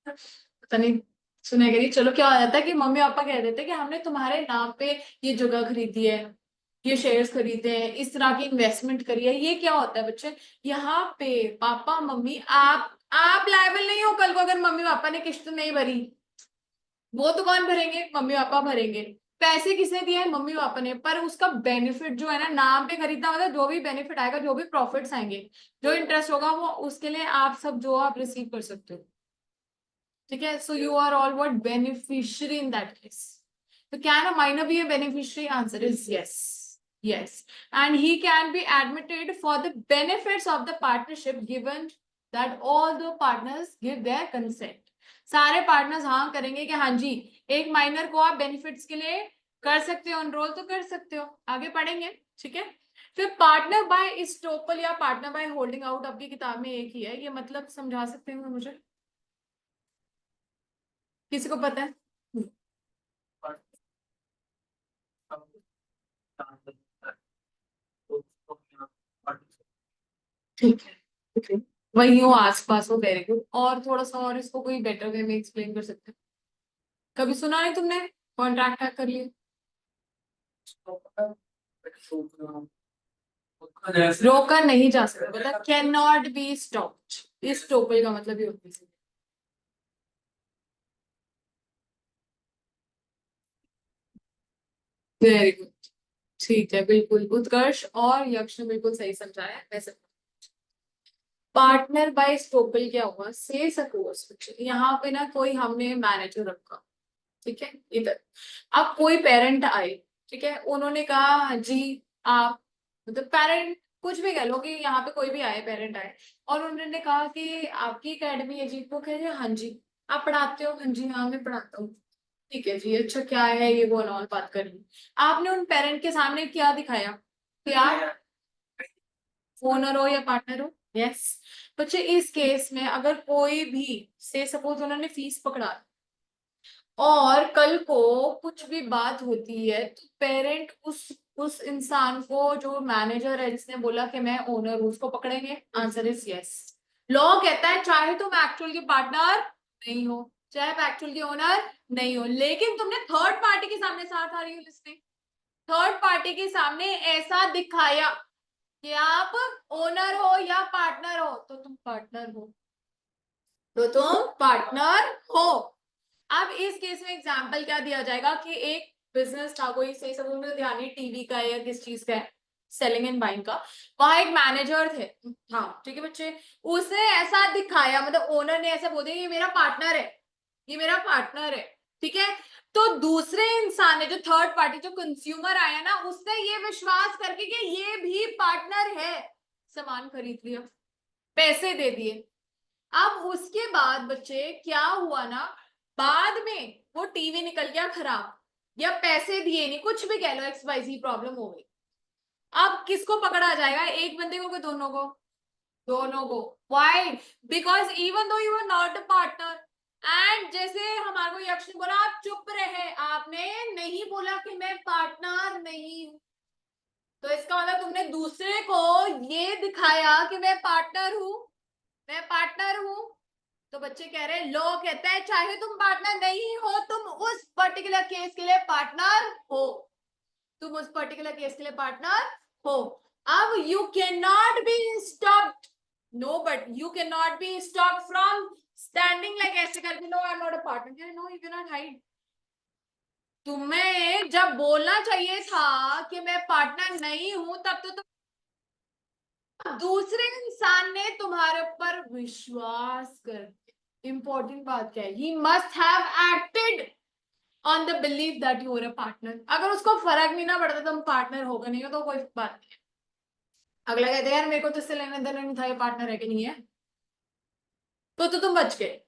Speaker 1: पता नहीं सुना करिए। चलो, क्या हो जाता है कि मम्मी पापा कह देते हैं कि हमने तुम्हारे नाम पे ये जगह खरीदी है, ये शेयर्स खरीदे हैं, इस तरह की इन्वेस्टमेंट करी है। ये क्या होता है बच्चे, यहाँ पे पापा मम्मी, आप लायबल नहीं हो कल को, अगर मम्मी पापा ने किस्त नहीं भरी, वो तो कौन भरेंगे? मम्मी पापा भरेंगे। पैसे किसने दिए हैं? मम्मी पापा ने। पर उसका बेनिफिट जो है ना, नाम पे खरीदना होता है, जो भी बेनिफिट आएगा, जो भी प्रॉफिट्स आएंगे, जो इंटरेस्ट होगा, वो उसके लिए आप सब जो आप रिसीव कर सकते हो, ठीक है। So you are all what? Beneficiary in that case. तो can a minor be a beneficiary? Answer is yes, yes, and he can be admitted for the benefits of the partnership given that all the partners give their consent। सारे पार्टनर्स हाँ करेंगे कि हाँ जी, एक माइनर को आप बेनिफिट्स के लिए कर सकते हो, एनरोल तो कर सकते हो, आगे पढ़ेंगे, ठीक है। फिर पार्टनर बाय इस्टोपल या पार्टनर बाय होल्डिंग आउट, आपकी किताब में एक ही है, ये मतलब समझा सकते हो मुझे? किसी को पता है? ठीक है, ठीक है, वही हो आसपास हो, वेरी गुड। और थोड़ा सा और इसको कोई बेटर वे में एक्सप्लेन कर सकते हैं? कभी सुना है तुमने कॉन्ट्रैक्ट हैक कर लिए? रोका नहीं जा सकता, मतलब कैन नॉट बी स्टॉप्ड, इस टोपल का मतलब ये होता है। Very good. ठीक है, बिल्कुल उत्कर्ष और यक्ष ने बिल्कुल सही समझाया वैसे। पार्टनर बाय स्टोपल क्या हुआ, से सपोज यहाँ पे ना कोई हमने मैनेजर रखा, ठीक है इधर। अब कोई पेरेंट आए, ठीक है, उन्होंने कहा हाँ जी आप, मतलब पेरेंट कुछ भी कह लो कि यहाँ पे कोई भी आए, पेरेंट आए और उन्होंने कहा कि आपकी एकेडमी है जी, वो कह रहे हैं हाँ जी। आप पढ़ाते हो, हाँ जी हाँ मैं पढ़ाता हूँ। ठीक है जी, अच्छा क्या है ये वो और बात कर ली। आपने उन पेरेंट के सामने क्या दिखाया कि आप ओनर हो या पार्टनर हो। यस। बच्चे इस केस में अगर कोई भी से सपोज उन्होंने फीस पकड़ा और कल को कुछ भी बात होती है तो पेरेंट उस इंसान को, जो मैनेजर है जिसने बोला कि मैं ओनर हूं, उसको पकड़ेंगे। Answer is yes. लॉ कहता है चाहे तुम एक्चुअल के पार्टनर नहीं हो, चाहे आप एक्चुअल के ओनर नहीं हो, लेकिन तुमने थर्ड पार्टी के सामने साथ आ रही हो लिस्टिंग, थर्ड पार्टी के सामने ऐसा दिखाया कि आप ओनर हो या पार्टनर हो, तो तुम पार्टनर हो, तो तुम पार्टनर हो। अब इस केस में एग्जांपल क्या दिया जाएगा कि एक बिजनेस था, कोई सही समझ में ध्यान नहीं टीवी का है या किस चीज का है, सेलिंग एंड बाइंग का। वहां एक मैनेजर थे, हाँ ठीक है बच्चे, उसने ऐसा दिखाया, मतलब ओनर ने ऐसा बोल दिया ये मेरा पार्टनर है, ये मेरा पार्टनर है, ठीक है। तो दूसरे इंसान ने, जो थर्ड पार्टी, जो कंज्यूमर आया ना, उसने ये विश्वास करके कि ये भी पार्टनर है, सामान खरीद लिया, पैसे दे दिए। अब उसके बाद बच्चे क्या हुआ ना, बाद में वो टीवी निकल गया खराब, या पैसे दिए नहीं, कुछ भी कह लो, एक्स वाई जी प्रॉब्लम हो गई। अब किसको पकड़ा जाएगा, एक बंदे को कि दोनों को? दोनों को। Why? Because even though you are not a partner, and जैसे हमारे को यक्ष ने बोला आप चुप रहे, आपने नहीं बोला कि मैं पार्टनर नहीं हूं, तो इसका मतलब तुमने दूसरे को ये दिखाया कि मैं पार्टनर हूं, मैं पार्टनर हूं। तो बच्चे कह रहे हैं लॉ कहता है चाहे तुम पार्टनर नहीं हो, तुम उस पर्टिकुलर केस के लिए पार्टनर हो, तुम उस पर्टिकुलर केस के लिए पार्टनर हो। अब you can not be stopped, no, but you can not be stop from standing like ऐसे करके, no I am not a partner, no you can not hide. तुम्हें जब बोलना चाहिए था कि मैं पार्टनर नहीं हूं, तब तो दूसरे इंसान ने तुम्हारे ऊपर विश्वास कर, इंपॉर्टेंट बात क्या है, he must have acted on the believe that you are a partner. अगर उसको फर्क नहीं ना पड़ता तुम पार्टनर होगा नहीं हो, तो कोई बात नहीं है। अगला कहते हैं यार मेरे को तो इससे लेना देना नहीं था, ये पार्टनर है कि नहीं है, तो तुम बच गए।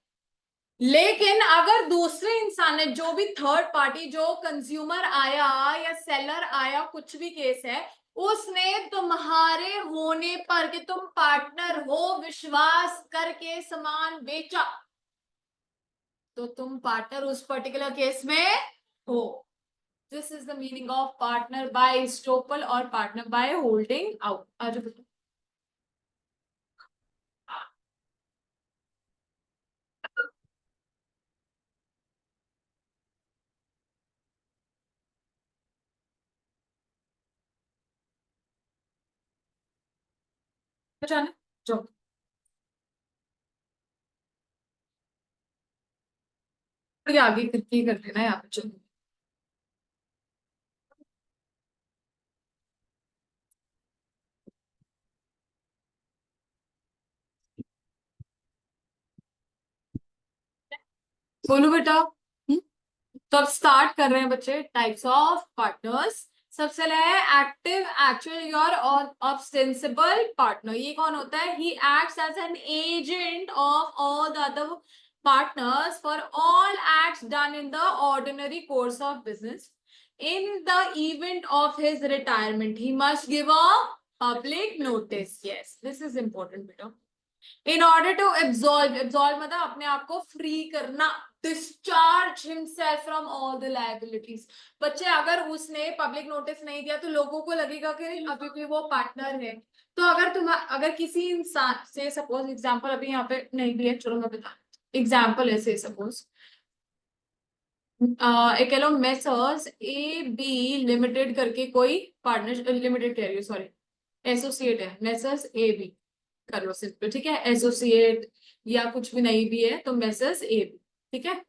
Speaker 1: लेकिन अगर दूसरे इंसान ने, जो भी थर्ड पार्टी, जो कंज्यूमर आया या सेलर आया, कुछ भी केस है, उसने तुम्हारे होने पर कि तुम पार्टनर हो विश्वास करके सामान बेचा, तो तुम पार्टनर उस पर्टिकुलर केस में हो। This is the meaning of partner by estoppel और पार्टनर बाय होल्डिंग आउट। आज बताओ। जाने जाओ, थोड़ी आगे करके कर लेना यहाँ पे, चलो। बोलो बेटा। तो अब स्टार्ट कर रहे हैं बच्चे, टाइप्स ऑफ पार्टनर्स। सबसे पहले है एक्टिव, एक्चुअल और ऑब्स्टेंसिबल पार्टनर। ये कौन होता है? He acts as an agent of all the other partners for all acts done in the ordinary course of business. In the event of his retirement he must give a public notice. Yes, this is important बेटा। In order to absolve, absolve मतलब अपने आप को फ्री करना, discharge himself from all the liabilities. बच्चे अगर उसने पब्लिक नोटिस नहीं दिया तो लोगों को लगेगा कि अभी भी वो पार्टनर है। तो अगर तुम, अगर किसी इंसान से सपोज एग्जांपल अभी यहाँ पे नहीं भी है, चलो मैं बता, एग्जांपल है से सपोज एक कह लो मेसर्स ए बी लिमिटेड करके कोई पार्टनर, लिमिटेड कह रही हूँ सॉरी, एसोसिएट है, मेसर्स ए बी कर लो सिंपल, ठीक है, एसोसिएट या कुछ भी नहीं भी है तो मेसर्स ए बी, ठीक है।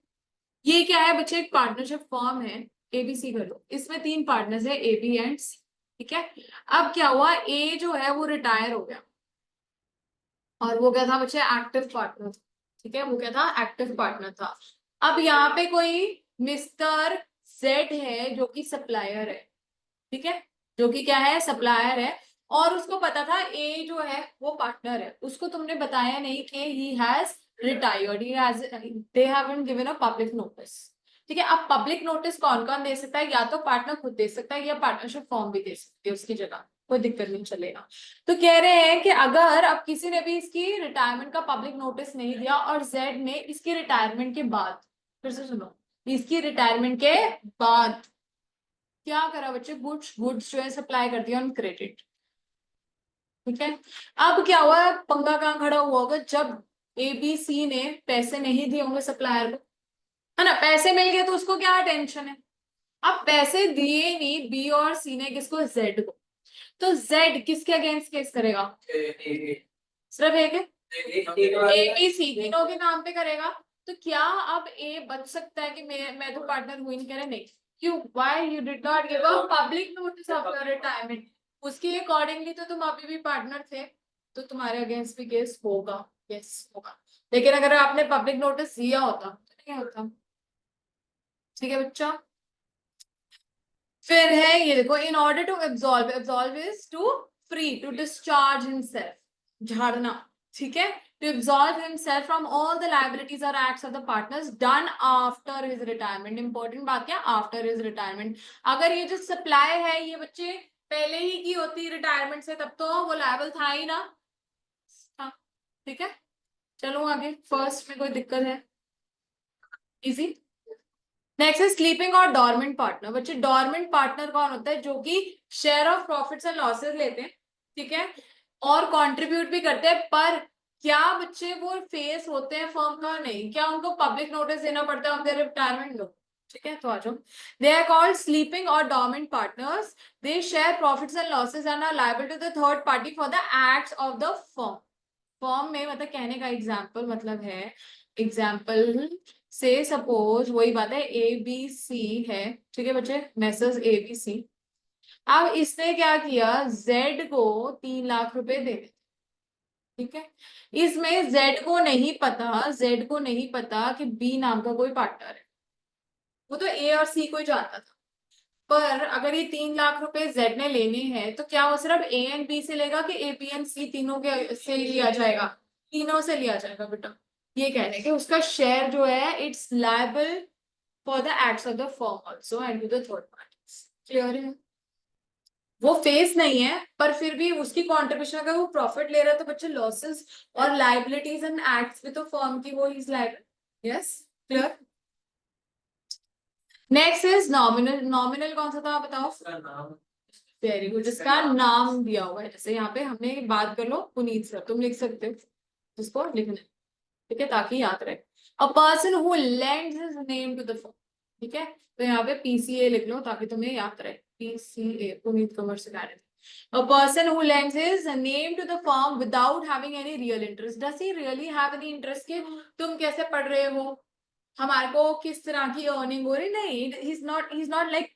Speaker 1: ये क्या है बच्चे? एक पार्टनरशिप फॉर्म है ABC कर लो, इसमें 3 पार्टनर्स है AB एंड C, ठीक है। अब क्या हुआ, A जो है वो रिटायर हो गया, और वो क्या था बच्चे, एक्टिव पार्टनर, ठीक है, वो क्या था, एक्टिव पार्टनर था। अब यहाँ पे कोई मिस्टर जेड है जो कि सप्लायर है, ठीक है, जो कि क्या है, सप्लायर है, और उसको पता था ए जो है वो पार्टनर है, उसको तुमने बताया नहीं कि he has retired, he has, they haven't given a public notice, ठीक है। अब पब्लिक नोटिस कौन कौन दे सकता है, या तो पार्टनर खुद दे सकता है या पार्टनरशिप फॉर्म भी दे सकती है उसकी जगह, कोई दिक्कत नहीं चलेगा। तो कह रहे हैं कि अगर अब किसी ने भी इसकी रिटायरमेंट का पब्लिक नोटिस नहीं दिया और जेड ने इसकी रिटायरमेंट के बाद, फिर से सुनो, इसकी रिटायरमेंट के बाद क्या करा बच्चे, गुड्स गुड्स जो है सप्लाई कर दिया ऑन क्रेडिट, ठीक है। अब क्या हुआ, पंगा कहाँ खड़ा हुआ होगा, जब एबीसी ने पैसे नहीं दिए होंगे सप्लायर को, है ना, पैसे मिल गए तो उसको क्या टेंशन है। अब पैसे दिए नहीं बी और सी ने, किसको, जेड को, तो जेड किसके अगेंस्ट केस करेगा, सिर्फ एक है, ए बी सी तीनों के नाम पे करेगा। तो क्या अब ए बच सकता है कि मैं तो पार्टनर हुई नहीं, कह रहे नहीं, क्यों, why you did not give a public notice of your retirement, उसके अकॉर्डिंगली तो तुम अभी भी पार्टनर थे, तो तुम्हारे अगेंस्ट भी केस होगा, यस होगा। लेकिन अगर आपने पब्लिक नोटिस दिया होता तो नहीं होता, ठीक है बच्चा। फिर है ये देखो, in order to absolve, absolve is to free, to discharge himself, झाड़ना, ठीक है, to absolve himself from all the liabilities और acts of the partners done after his retirement. Important बात क्या, आफ्टर हिज रिटायरमेंट। अगर ये जो सप्लाई है ये बच्चे पहले ही की होती रिटायरमेंट से, तब तो वो लायबल था ही ना, हाँ, ठीक है। चलो आगे, फर्स्ट में कोई दिक्कत है, इजी। नेक्स्ट है स्लीपिंग और डॉर्मेंट पार्टनर। बच्चे डॉर्मेंट पार्टनर कौन होता है, जो कि share of profits and losses लेते हैं, ठीक है, और कंट्रीब्यूट भी करते हैं, पर क्या बच्चे वो फेस होते हैं फर्म का, नहीं, क्या उनको पब्लिक नोटिस देना पड़ता है ऑफ देयर रिटायरमेंट, लो, ठीक है। तो आ जाओ, दे आर कॉल्ड स्लीपिंग और dormant partners, they share profits and losses and are liable to the third party for the acts of the firm. Form में मतलब कहने का एग्जाम्पल मतलब है, एग्जाम्पल से सपोज वही बात है, ए बी सी है, ठीक है बच्चे, मैसेज ए बी सी। अब इसने क्या किया, जेड को 3 लाख रुपए दे दिए, ठीक है। इसमें जेड को नहीं पता, जेड को नहीं पता कि बी नाम का कोई पार्टनर है, वो तो ए और सी को ही जानता था। पर अगर ये 3 लाख रुपए जेड ने लेने हैं तो क्या वो सिर्फ ए एंड बी से लेगा कि ए बी एंड सी तीनों के से लिया जाएगा, तीनों से लिया जाएगा बेटा। ये कह रहे हैं कि उसका शेयर जो है it's liable for the acts of the firm also and to the third parties. Clear है, वो फेस नहीं है पर फिर भी उसकी कंट्रीब्यूशन, अगर वो प्रॉफिट ले रहा है तो बच्चे लॉसेस और लाइबिलिटीज एंड एक्ट्स भी तो फर्म की, वो is liable, yes, clear. Next is nominal. Nominal कौन सा था बताओ, वेरी गुड, जिसका नाम दिया हुआ है, जैसे यहाँ पे हमने बात कर लो पुनीत सर, तुम लिख सकते हो, जिसको लिखना है, ठीक है, ताकि याद रहे। A person who lends his name to the firm, ठीक है, तो यहाँ पे पीसीए लिख लो ताकि तुम्हें याद रहे, PCA, Puneet commerce academy. A person who lends his name to the firm without having any real interest. Does he really have any interest कि तुम कैसे पढ़ रहे हो, हमारे को किस तरह की अर्निंग हो रही, नहीं, he's not like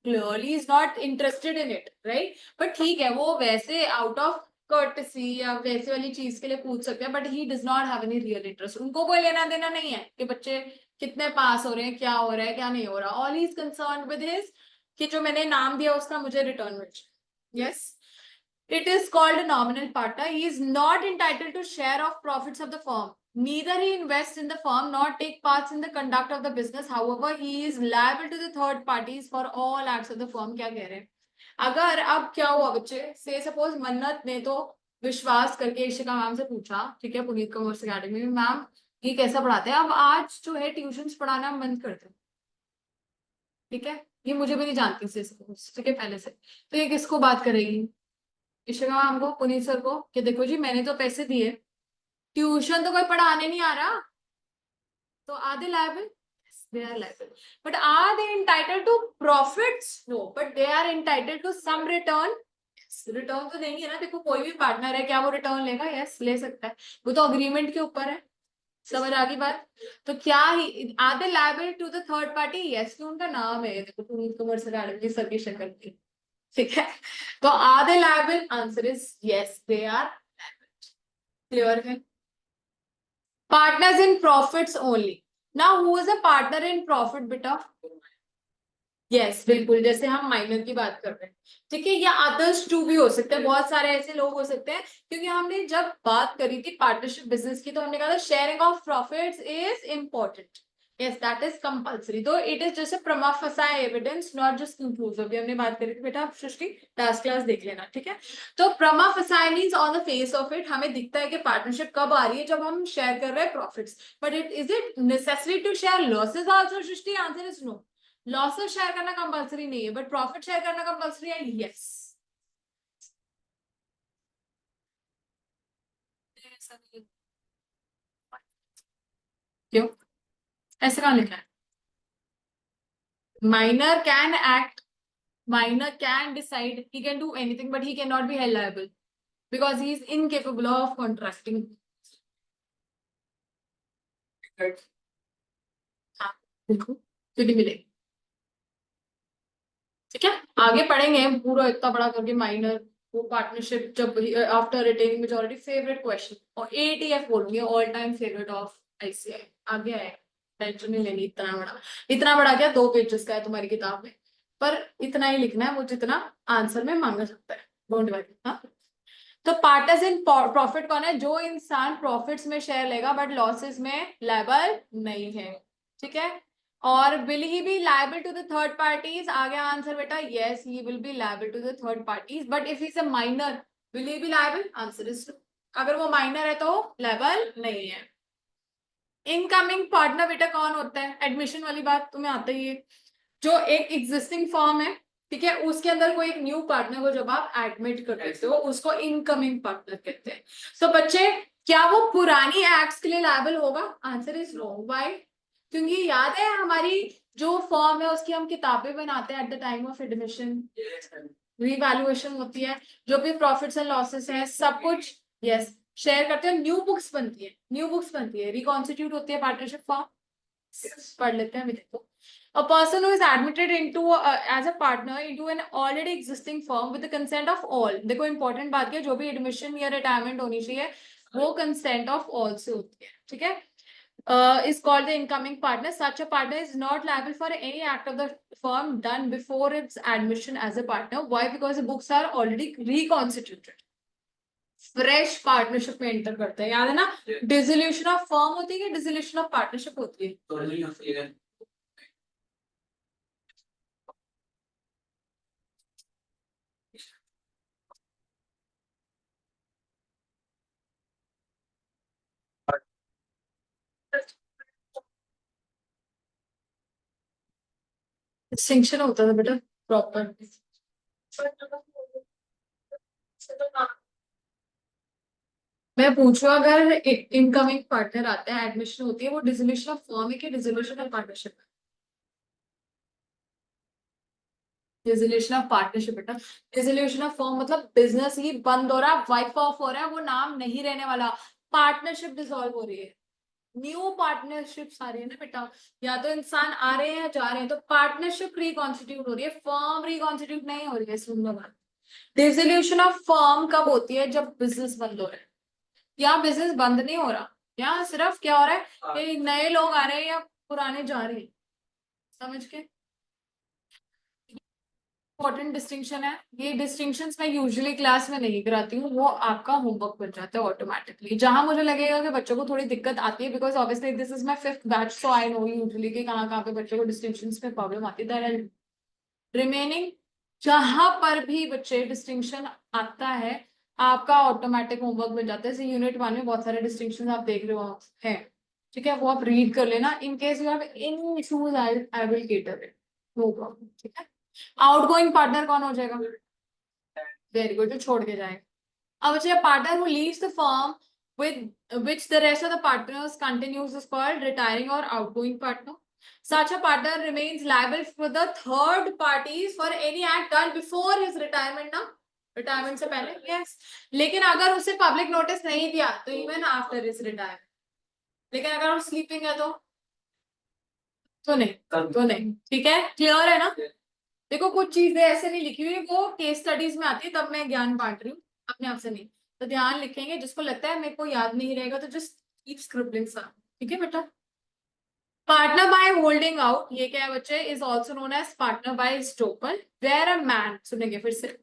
Speaker 1: clearly is not interested in it, right? But ठीक है, वो वैसे आउट ऑफ कर्टसी या वैसे वाली चीज के लिए पूछ सकते हैं, but he does not have any real interest. उनको कोई लेना देना नहीं है कि बच्चे कितने पास हो रहे हैं, क्या हो रहा है, क्या नहीं हो रहा। All he is concern with his कि जो मैंने नाम दिया उसका मुझे रिटर्न मिल जाए, yes. It is called a nominal partner. He is not entitled to share of profits of the firm. Neither he invests in the firm nor take parts in the conduct of the business. However, he is liable to the third parties for all acts of the firm. क्या कह रहे हैं, अगर अब क्या हुआ बच्चे, से सपोज मन्नत ने तो विश्वास करके इशिका मैम से पूछा, ठीक है, पुनीत कॉमर्स अकेडमी में, मैम ये कैसा पढ़ाते हैं, अब आज जो है ट्यूशंस पढ़ाना बंद करते हैं, ठीक है, ये मुझे भी नहीं जानती से सपोज, ठीक है, पहले से, तो ये किसको बात करेगी, इशिका मैम को, पुनीत सर को, कि देखो जी मैंने तो पैसे दिए, ट्यूशन तो कोई पढ़ाने नहीं आ रहा, तो are they liable, they are liable. But are they entitled to profits? No, but they are entitled to some return. Return तो देंगे ना, देखो कोई भी पार्टनर है, क्या वो रिटर्न लेगा, यस ले सकता है, वो तो अग्रीमेंट के ऊपर है, समझ आ गई बात? तो क्या ही are they liable to the third party? Yes, तो उनका नाम है, देखो तुम कमर्शियल अकेडमी सर की शक्ल पे, ठीक है। तो are they liable? Answer is yes, they are. Clear है? Partners in profits only. Now who is a partner in profit बेटा? यस, बिल्कुल, जैसे हम माइनर की बात कर रहे हैं, ठीक है, या अदर्स टू भी हो सकते हैं, बहुत सारे ऐसे लोग हो सकते हैं, क्योंकि हमने जब बात करी थी पार्टनरशिप बिजनेस की तो हमने कहा था sharing of profits is important. Yes, that is compulsory, तो इट इज जस्ट प्रमा फसाई एविडेंस, नॉट जस्ट कंक्लूसिव। अभी हमने बात करी थी बेटा, आप सृष्टि लास्ट क्लास देख लेना, ठीक है। तो प्रमा फसाई means on the face of it हमें दिखता है कि पार्टनरशिप कब आ रही है, जब हम शेयर कर रहे हैं profits, but is it necessary to share losses also? Srishti, answer is no. Losses share करना कंपलसरी नहीं है, बट प्रॉफिट शेयर करना कंपलसरी है, यस। क्यों? ऐसे कहाँ लिखा है? Minor can act, minor can decide, he can do anything, but he cannot be held liable because he is incapable of contracting. हाँ, बिल्कुल, क्योंकि मिलेगी, ठीक है। आगे पढ़ेंगे पूरा इतना बड़ा करके माइनर वो पार्टनरशिप जब after retaining majority, favourite question, और एटीएफ बोलूंगी all time favourite of ICI. आगे आए, टेंशन नहीं लेनी, इतना बड़ा क्या, 2 पेजेस का है तुम्हारी किताब में, पर इतना ही लिखना है वो जितना आंसर में मांगा सकता है, डोंट वरी। हाँ, तो पार्टनर्स इन प्रॉफिट कौन है? जो इंसान प्रॉफिट्स में शेयर लेगा बट लॉसेस में लायबल नहीं है, ठीक है। और will he be liable to the third parties? आ गया आंसर बेटा, yes, he will be liable to the third parties, but if is a minor will he be liable? Answer is no. अगर वो माइनर है तो लायबल नहीं है। इनकमिंग पार्टनर बेटा कौन होता है? एडमिशन वाली बात तुम्हें आता ही है, जो एक एग्जिस्टिंग फॉर्म है, ठीक है, उसके अंदर कोई एक न्यू पार्टनर को जब आप एडमिट कर देते हो उसको इनकमिंग पार्टनर कहते हैं। तो बच्चे, क्या वो पुरानी एक्ट्स के लिए लायबल होगा? Answer is wrong. व्हाई? क्योंकि याद है हमारी जो फॉर्म है उसकी हम किताबें बनाते हैं at the time of admission, revaluation होती है, जो भी प्रॉफिट्स एंड लॉसेस है सब कुछ, यस, शेयर करते हैं, न्यू बुक्स बनती है, न्यू बुक्स बनती है, रिकॉन्स्टिट्यूट होती है पार्टनरशिप फॉर्म। पढ़ लेते हैं अभी, देखो। A person who is admitted into as a partner into an already existing firm with the consent of all, देखो इंपॉर्टेंट बात है, जो भी एडमिशन या रिटायरमेंट होनी चाहिए वो कंसेंट ऑफ ऑल से होती है, ठीक है। Is called the incoming partner. Such a partner is not liable for any act of the firm done before its admission as a partner. Why? Because the books are already reconstituted. Fresh partnership में एंटर करते हैं, याद है ना? डिसोल्यूशन ऑफ फर्म होती है कि डिसोल्यूशन ऑफ पार्टनरशिप होती है? डिस्टिंक्शन होता था बेटा प्रॉपर। मैं पूछू, अगर इनकमिंग पार्टनर आता है, एडमिशन होती है, वो डिसोल्यूशन ऑफ फर्म है कि dissolution of partnership? Dissolution of partnership बेटा। डिसोल्यूशन ऑफ फर्म मतलब बिजनेस ही बंद हो रहा है, वाइप ऑफ हो रहा है, वो नाम नहीं रहने वाला, पार्टनरशिप डिसॉल्व हो रही है, न्यू पार्टनरशिप आ रही है ना बेटा, या तो इंसान आ रहे हैं या जा रहे हैं, तो पार्टनरशिप रिकॉन्स्टिट्यूट हो रही है, फर्म रिकॉन्स्टिट्यूट नहीं हो रही है। सुन लो बात, डिसोल्यूशन ऑफ फर्म कब होती है? जब बिजनेस बंद हो रहा है, या बिजनेस बंद नहीं हो रहा, या सिर्फ क्या हो रहा है कि नए लोग आ रहे हैं या पुराने जा रहे हैं, समझ के? इंपॉर्टेंट डिस्टिंक्शन है ये। डिस्टिंक्शंस मैं यूजुअली क्लास में नहीं कराती हूँ, वो आपका होमवर्क बन जाता है ऑटोमेटिकली, जहां मुझे लगेगा कि बच्चों को थोड़ी दिक्कत आती है, because obviously this is my 5th batch, so I know usually कि कहाँ कहाँ पे बच्चों को डिस्टिंक्शंस में प्रॉब्लम आती है। रिमेनिंग जहां पर भी बच्चे डिस्टिंक्शन आता है आपका ऑटोमेटिक होमवर्क बन जाता है। जैसे यूनिट 1 में बहुत सारे डिस्टिंक्शन आप देख रहे हो हैं, ठीक है, वो आप रीड कर लेना, in case you have any issues I will cater it, no problem, ठीक है। आउटगोइंग पार्टनर कौन हो जाएगा? वेरी गुड, जो छोड़ के जाए। अब बच्चे, partner who leaves the firm with which the rest of the partners continues is called retiring or outgoing partner. Such a partner remains liable for the third parties for any act done before his retirement ना, रिटायरमेंट से पहले, यस, लेकिन अगर उसे पब्लिक नोटिस नहीं दिया तो इवन आफ्टर हिज रिटायरमेंट, लेकिन अगर वो स्लीपिंग है तो नहीं, ठीक है, क्लियर है ना। देखो कुछ चीजें ऐसे नहीं लिखी हुई, वो केस स्टडीज में आती है, तब मैं ज्ञान बांट रही हूँ, अपने आप से नहीं। तो ध्यान लिखेंगे, जिसको लगता है मेरे को याद नहीं रहेगा तो जस्ट कीप स्क्रिबलिंग सा, ठीक है बेटा। पार्टनर बाय होल्डिंग आउट, ये क्या है बच्चे, is also known as partner by estoppel, where a man, सुनेंगे फिर से,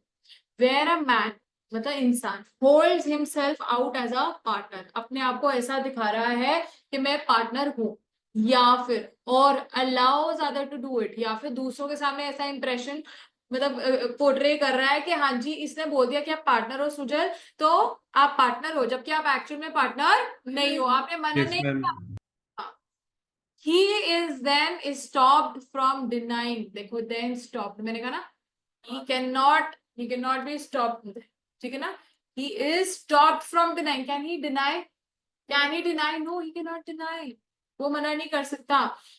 Speaker 1: वेयर अ मैन मतलब इंसान, holds himself out as a partner, अपने आप को ऐसा दिखा रहा है कि मैं पार्टनर हूं, या फिर और allows other to do it, या फिर दूसरों के सामने ऐसा इंप्रेशन मतलब पोर्ट्रे कर रहा है कि हाँ जी इसने बोल दिया कि आप पार्टनर हो सुजल, तो आप पार्टनर हो, जबकि आप एक्चुअल में पार्टनर नहीं हो, आपने मना
Speaker 2: यस
Speaker 1: नहीं
Speaker 2: मैम।
Speaker 1: किया। He is then stopped from denying, देखो देन स्टॉप्ड मैंने कहा ना, he cannot be stopped, ठीक है ना, he is stopped from denying, can he deny, no he cannot deny, वो मना नहीं कर सकता,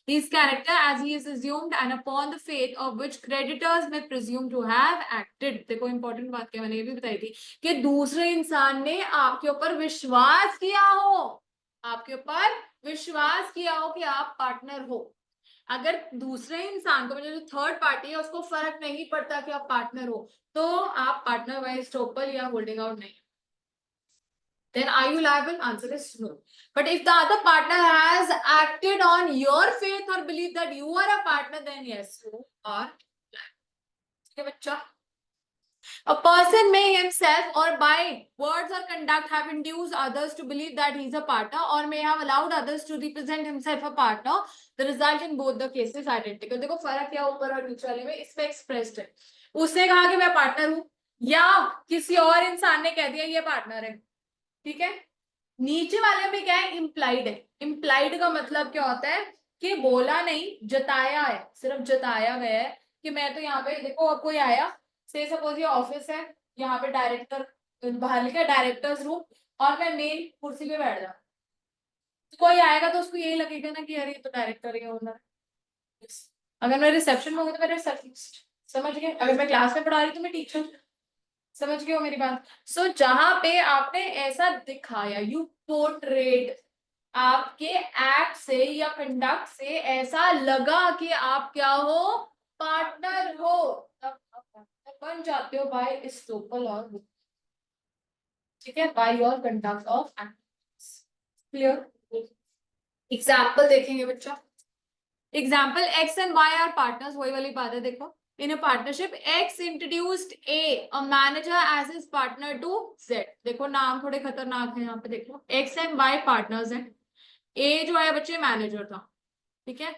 Speaker 1: his character as he is assumed and upon the faith of which creditors may presume to have acted, देखो इंपॉर्टेंट बात क्या मैंने ये भी बताई थी कि दूसरे इंसान ने आपके ऊपर विश्वास किया हो, आपके ऊपर विश्वास किया हो कि आप पार्टनर हो। अगर दूसरे इंसान को मतलब जो थर्ड पार्टी है उसको फर्क नहीं पड़ता कि आप पार्टनर हो, तो आप पार्टनर बाय स्टोपल या होल्डिंग आउट नहीं, then are you liable? Answer is no. But if the other partner has acted on your faith or belief that you are a partner, then yes, you are liable. ठीक है बच्चा। A person may himself or by words or conduct have induced others to believe that he is a partner or may have allowed others to represent himself a partner. The result in both the cases identical. देखो फर्क क्या ऊपर और नीचे वाले में, इसमें एक्सप्रेस्ड है, उसने कहा कि मैं पार्टनर हूं, या किसी और इंसान ने कह दिया ये पार्टनर है, ठीक है। नीचे वाले में क्या है, इम्प्लाइड है, इम्प्लाइड का मतलब क्या होता है कि बोला नहीं, जताया है, सिर्फ जताया गया है कि मैं तो यहाँ पे देखो, अब कोई आया, से सपोज ये ऑफिस है, यहाँ पे डायरेक्टर, बाहर लिखा है डायरेक्टर्स रूम, और मैं मेन कुर्सी पे बैठ जाऊँ, तो कोई आएगा तो उसको यही लगेगा ना कि यार ये तो डायरेक्टर ही ओनर। अगर मैं रिसेप्शन में हूँ तो मैं रिसेप्शनिस्ट, समझ गए, अगर मैं क्लास में पढ़ा रही तो मैं टीचर, समझ गए हो मेरी बात। सो जहां पे आपने ऐसा दिखाया, यू पोर्ट्रेट, आपके एक्ट से या कंडक्ट से ऐसा लगा कि आप क्या हो, पार्टनर हो, तब आप partner बन जाते हो बाय इस लोकल और, ठीक है, by your conduct of act. Clear. Example देखेंगे बच्चा, example X and Y are partners, वही वाली बात है, देखो in a partnership x introduced a manager as his partner to z, देखो नाम थोड़े खतरनाक है यहाँ पे, देखो x एंड y पार्टनर्स हैं, a जो है बच्चे मैनेजर था, ठीक है,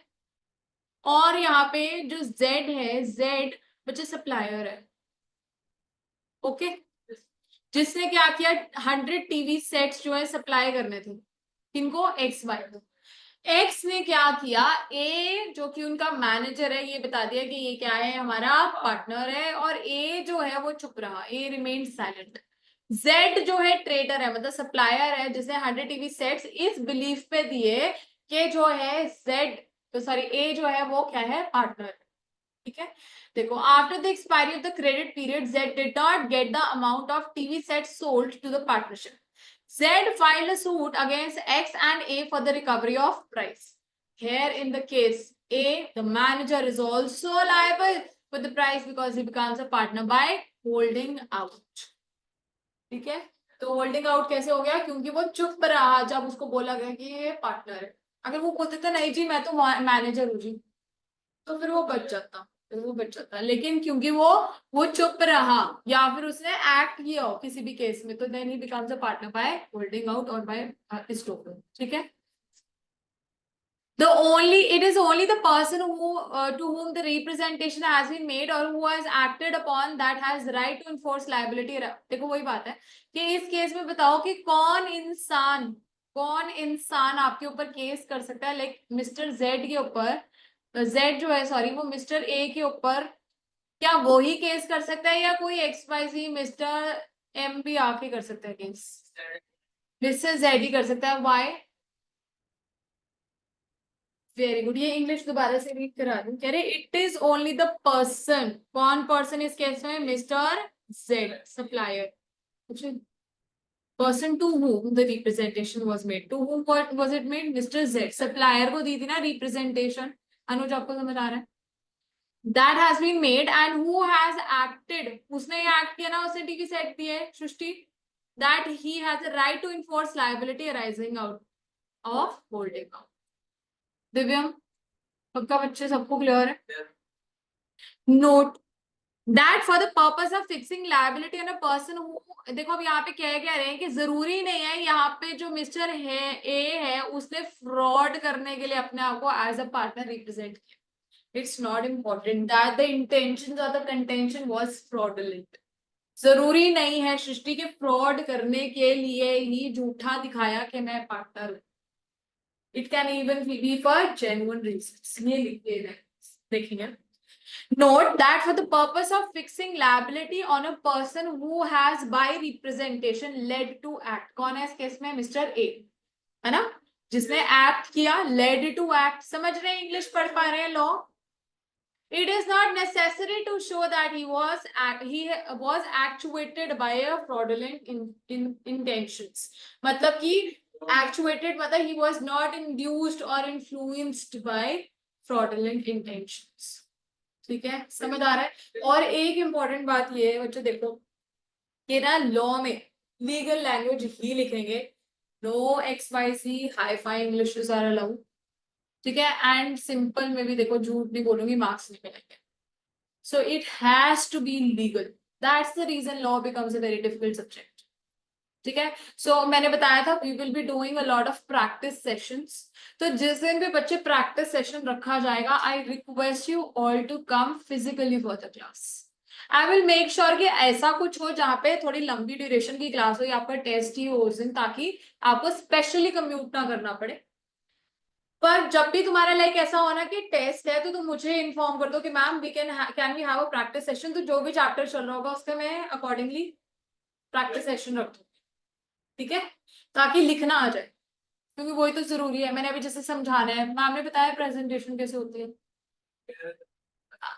Speaker 1: और यहाँ पे जो z है, z बच्चे सप्लायर है, ओके, जिसने क्या किया, 100 टीवी सेट्स जो है सप्लाई करने थे, किनको, एक्स वाई को। एक्स ने क्या किया, ए जो कि उनका मैनेजर है, ये बता दिया कि ये क्या है, हमारा पार्टनर है, और ए जो है वो चुप रहा, ए रिमेन साइलेंट। जेड जो है ट्रेडर है, मतलब सप्लायर है, जिसने 100 टीवी सेट्स इस बिलीफ पे दिए कि जो है जेड, तो सॉरी ए जो है वो क्या है, पार्टनर, ठीक है। देखो after the expiry of the credit period Z did not get the amount of TV set sold to the partnership, Z filed a suit against X and A for the recovery of price. Here in the case A, the manager is also liable for the price because he becomes a partner by holding out. ठीक है, तो होल्डिंग आउट कैसे हो गया, क्योंकि वो चुप रहा जब उसको बोला गया कि ये पार्टनर है। अगर वो बोलते थे नहीं जी मैं तो मैनेजर हूँ जी, तो फिर वो बच जाता, लेकिन क्योंकि वो चुप रहा या फिर उसने एक्ट किया हो किसी भी केस में, तो then he becomes a partner by holding out और बाय स्टोपिंग, ठीक है। It is only the person who to whom the representation has been made or who has acted upon that has right to enforce liability। देखो वही बात है कि इस केस में बताओ कि कौन इंसान आपके ऊपर केस कर सकता है, लाइक मिस्टर जेड के ऊपर, जेड जो है सॉरी वो मिस्टर ए के ऊपर, क्या वो ही केस कर सकता है या कोई एक्स वाई जी मिस्टर एम भी आके कर सकता है केस, मिस्टर जेड ही कर सकता है, वाई, वेरी गुड, ये इंग्लिश दोबारा से रीड करा दूं, कह रहे it is only the person, कौन पर्सन इस केस में, mister Z supplier, person to whom the representation was made. To whom what was it made? Mr. Z. Supplier को दी थी ना रिप्रेजेंटेशन. अनुज आपको समझ आ रहा है? That has been made and who has acted? उसने ये एक्ट किया ना, उसने टीवी सेट दी है सृष्टि. That he has a right to enforce liability arising out of holding out. दिव्यम पक्का बच्चे सबको क्लियर है? Note that for the purpose of fixing liability on a person who. देखो अब यहाँ पे कह रहे हैं कि जरूरी नहीं है यहाँ पे जो मिस्टर है ए है उसने फ्रॉड करने के लिए अपने आप को एज अ पार्टनर रिप्रेजेंट किया. It's not important that the intentions or the contention was fraudulent. जरूरी नहीं है सृष्टि के फ्रॉड करने के लिए ही झूठा दिखाया कि मैं पार्टनर हूं. It can even be for genuine reasons. ये लिखे देखेंगे. Note that for the purpose of fixing liability on a person who has by representation led to act. कौन है इस केस में? मिस्टर ए है ना, जिसने एक्ट किया. led to act. समझ रहे हैं? इंग्लिश पढ़ पा रहे हैं? Law. It is not necessary to show that he was actuated by a fraudulent intentions. मतलब कि actuated मतलब he was not induced or influenced by fraudulent intentions. ठीक है, समझ आ रहा है? और एक इंपॉर्टेंट बात ये है बच्चों, देखो कि ना लॉ में लीगल लैंग्वेज ही लिखेंगे. No X Y C hi fi English are allowed. ठीक है, एंड सिंपल में भी देखो झूठ नहीं बोलूंगी, मार्क्स नहीं मिलेंगे. So it has to be legal. That's the reason law becomes a very difficult subject. ठीक है, सो मैंने बताया था we will be doing a lot of practice sessions. तो जिस दिन भी बच्चे प्रैक्टिस सेशन रखा जाएगा, I request you all to come physically for the class. I will make sure कि ऐसा कुछ हो जहाँ पे थोड़ी लंबी ड्यूरेशन की क्लास हो या आपका टेस्ट ही हो उस दिन, ताकि आपको स्पेशली कम्यूट ना करना पड़े. पर जब भी तुम्हारा लाइक ऐसा होना कि टेस्ट है तो तुम मुझे इन्फॉर्म कर दो कि ma'am we can we have a practice session. तो जो भी चैप्टर चल रहा होगा उसका मैं अकॉर्डिंगली प्रैक्टिस सेशन रख दूँ. ठीक है, ताकि लिखना आ जाए, क्योंकि वही तो जरूरी है. मैंने अभी जैसे समझाना है, मैम ने बताया प्रेजेंटेशन कैसे होती है,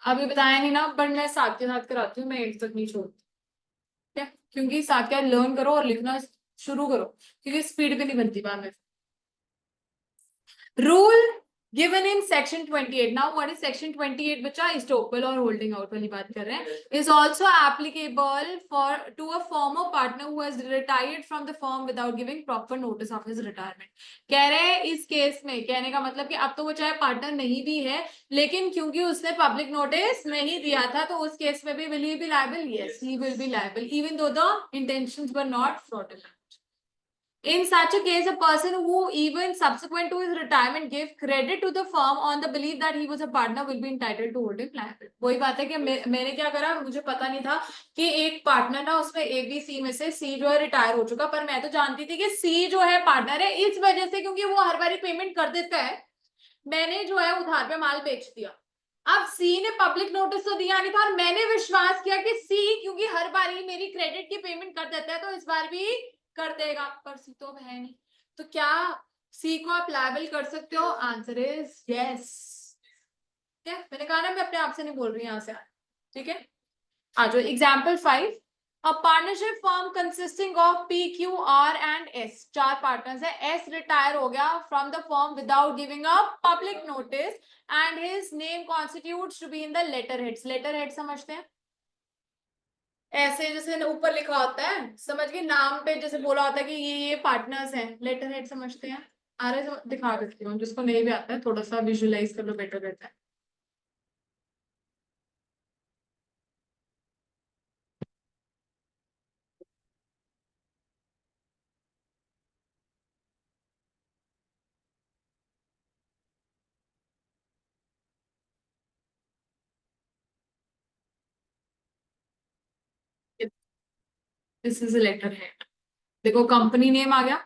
Speaker 1: अभी बताया नहीं ना, बट मैं साथ के साथ कराती हूँ, मैं 8 तक नहीं छोड़ती. ठीक है, क्योंकि साथ क्या लर्न करो और लिखना शुरू करो, क्योंकि स्पीड भी नहीं बनती बाद में. Rule given in section 28. Now what is section 28 बच्चा? estoppel और holding out वाली बात कर रहे हैं. Is also applicable for to a former partner who has retired from the firm without giving proper notice of his retirement. कह रहे हैं इस केस में, कहने का मतलब कि अब तो वो चाहे पार्टनर नहीं भी है, लेकिन क्योंकि उसने पब्लिक नोटिस नहीं दिया था, तो उस केस में भी will he be liable? Yes, he will be liable, even though the intentions were not fraudulent. In such a case, a person who even subsequent to his retirement gave credit to the firm on the belief that he was a partner will be entitled to hold him liable. वही बात है कि मैंने क्या करा, मुझे पता नहीं था कि एक पार्टनर ना उसमें ए बी सी में से सी जो है रिटायर हो चुका, पर मैं तो जानती थी कि सी जो है पार्टनर है, इस वजह से क्योंकि वो हर बारी पेमेंट कर देता है, मैंने जो है उधार पे माल बेच दिया. अब सी ने पब्लिक नोटिस तो दिया नहीं था और मैंने विश्वास किया कि सी क्योंकि हर बार ही मेरी क्रेडिट की पेमेंट कर देता है तो इस बार भी कर देगा, पर सी तो है नहीं. तो क्या सी को आप लायबल कर सकते हो? Answer is yes. ठीक है, मैंने कहा ना मैं अपने आप से नहीं बोल रही यहां से. ठीक है, आ जाओ example 5. A partnership firm consisting of P, Q, R and S. 4 partners है. S रिटायर हो गया from the firm without giving a public notice and his name constitutes to be in the letterheads. letterhead समझते हैं? ऐसे जैसे ऊपर लिखा होता है, समझ गए? नाम पे जैसे बोला होता है कि ये पार्टनर्स हैं, लेटरहेड समझते हैं? आ रहा है? दिखा देती हूँ, जिसको नहीं भी आता है थोड़ा सा विजुअलाइज कर लो, बेटर रहता है. This is a letterhead. देखो कंपनी नेम आ गया.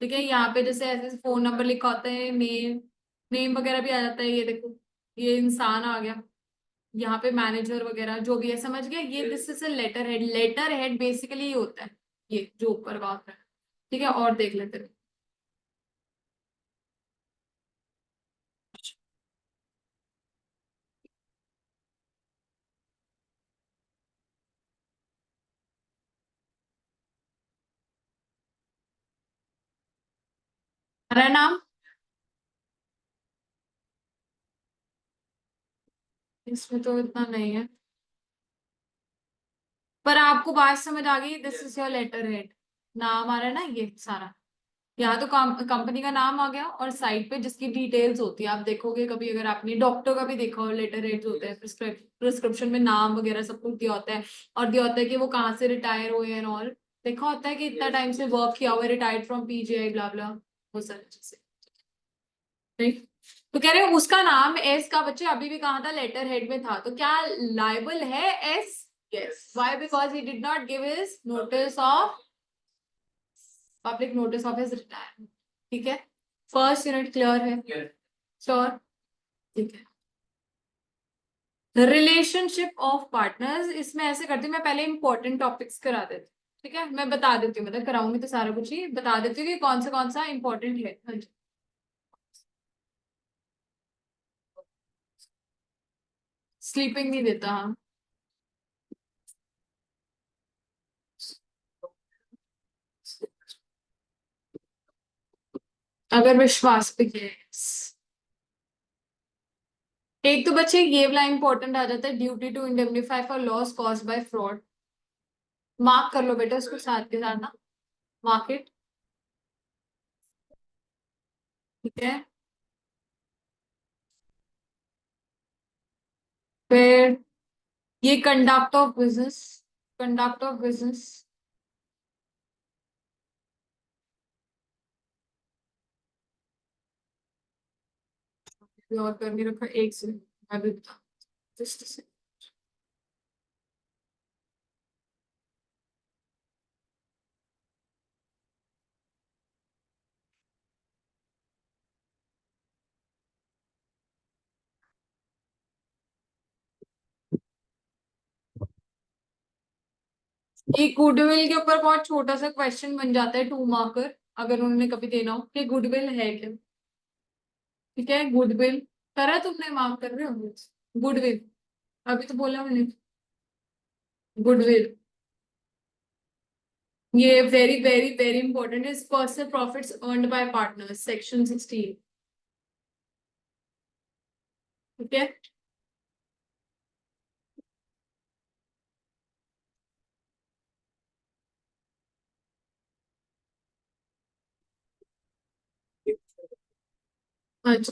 Speaker 1: ठीक है, यहाँ पे जैसे ऐसे फोन नंबर लिखा होता है, नेम नेम वगैरह भी आ जाता है. ये देखो, ये इंसान आ गया. यहाँ पे मैनेजर वगैरह जो भी है, समझ गए? ये this is a letter head. Letter head basically ये होता है, ये जो ऊपर बात है. ठीक है, और देख लेते हैं. हमारा नाम, इसमें तो इतना नहीं है, पर आपको बात समझ आ गई, this is your letter head. नाम आ रहा है ना ये सारा, यहाँ तो कंपनी का नाम आ गया, और साइड पे जिसकी डिटेल्स होती है, आप देखोगे कभी अगर आपने डॉक्टर का भी देखा हो, लेटर हेड्स होते हैं, प्रिस्क्रिप्शन में नाम वगैरह सब कुछ दिया होता है, और दिया होता है कि वो कहाँ से रिटायर हुए एंड ऑल, देखा होता है कि इतना टाइम से वर्क किया हुआ है, रिटायर्ड फ्रॉम पीजीआई ब्ला ब्ला, वो सारी चीजें, ठीक। तो कह रहे हैं उसका नाम एस का, बच्चे अभी भी कहाँ था, लेटर हेड में था, तो क्या लाइबल है S? Yes, why? Because he did not give his notice of, public notice of his retirement, ठीक है। फर्स्ट यूनिट क्लियर है? श्योर, ठीक है। रिलेशनशिप ऑफ पार्टनर्स, इसमें ऐसे करती हूँ मैं, पहले इंपॉर्टेंट टॉपिक्स करा देती हूँ, ठीक है, मैं बता देती हूँ, मतलब कराऊंगी तो सारा कुछ ही बता देती हूँ कि कौन सा इंपॉर्टेंट है। हाँ जी। स्लीपिंग नहीं देता, हाँ। अगर विश्वास पे किए। एक तो बच्चे ये वाला इंपॉर्टेंट आ जाता है, duty to indemnify for loss cause by fraud, mark कर लो बेटा उसको साथ के साथ ना, मार्केट, ठीक है। फिर ये conduct of business, conduct of business, और कर नहीं रखा, एक से मैं भी बता, जस्ट से। एक गुडविल के ऊपर बहुत छोटा सा क्वेश्चन बन जाता है, 2 मार्कर, अगर उन्होंने कभी देना हो कि गुडविल है क्या, ठीक है। गुडविल करा तुमने, मार्क कर रहे हो? गुडविल, अभी तो बोला मैंने, गुडविल, ये वेरी वेरी वेरी इंपॉर्टेंट है, personal profits earned bye partners, section 16, ठीक है। अच्छा,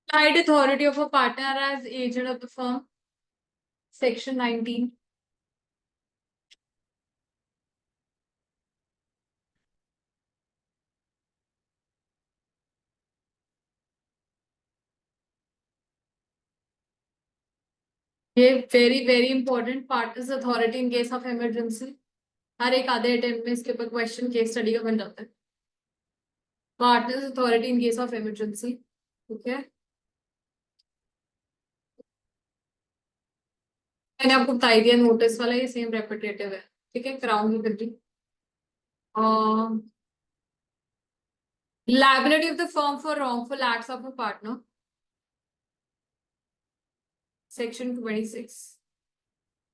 Speaker 1: applied authority of a partner as agent of the firm, section 19, ये very very important, partners authority in case of emergency, हर एक आधे अटेम्प्ट में इसके ऊपर क्वेश्चन केस स्टडी का बन जाता है, partners authority in case of emergency, ठीक है। मैंने आपको बता ही दिया, नोटिस वाला ये सेम रेपिटेटिव है, ठीक है, कराऊंगी फिर भी। Liability of the firm for wrongful acts of a partner, section 26,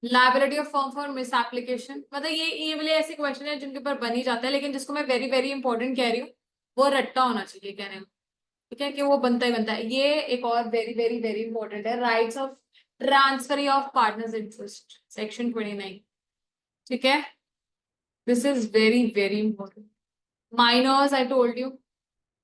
Speaker 1: liability of firm for miss application, मतलब ये वाले ऐसे क्वेश्चन है जिनके ऊपर बन ही जाता है, लेकिन जिसको मैं वेरी वेरी इंपॉर्टेंट कह रही हूँ, वो रट्टा होना चाहिए कहने में, ठीक है, कि वो बनता ही बनता है। ये एक और वेरी वेरी वेरी इंपॉर्टेंट है, rights of transfer of partners interest, section 29, ठीक है। This is very very important. Minors, I told you,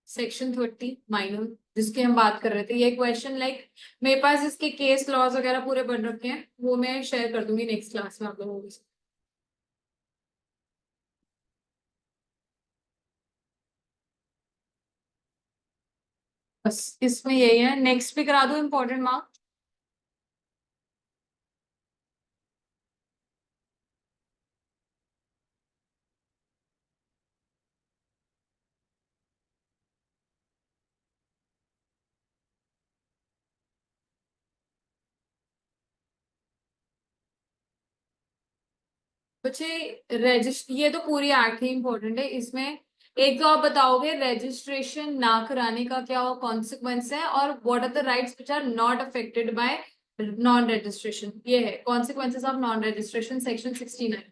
Speaker 1: section 30, minor, जिसकी हम बात कर रहे थे, ये क्वेश्चन लाइक मेरे पास इसके केस लॉज वगैरह पूरे बन रखे हैं, वो मैं शेयर कर दूंगी नेक्स्ट क्लास में आप लोगों के साथ। बस इसमें यही है, नेक्स्ट भी करा दो इम्पोर्टेंट मार्क। बच्चे रजिस्टर, ये तो पूरी एक्ट ही इम्पोर्टेंट है, इसमें एक तो आप बताओगे रजिस्ट्रेशन ना कराने का क्या कॉन्सिक्वेंस है, और what are the rights which are not affected by non registration, ये है consequences of non registration, section 69,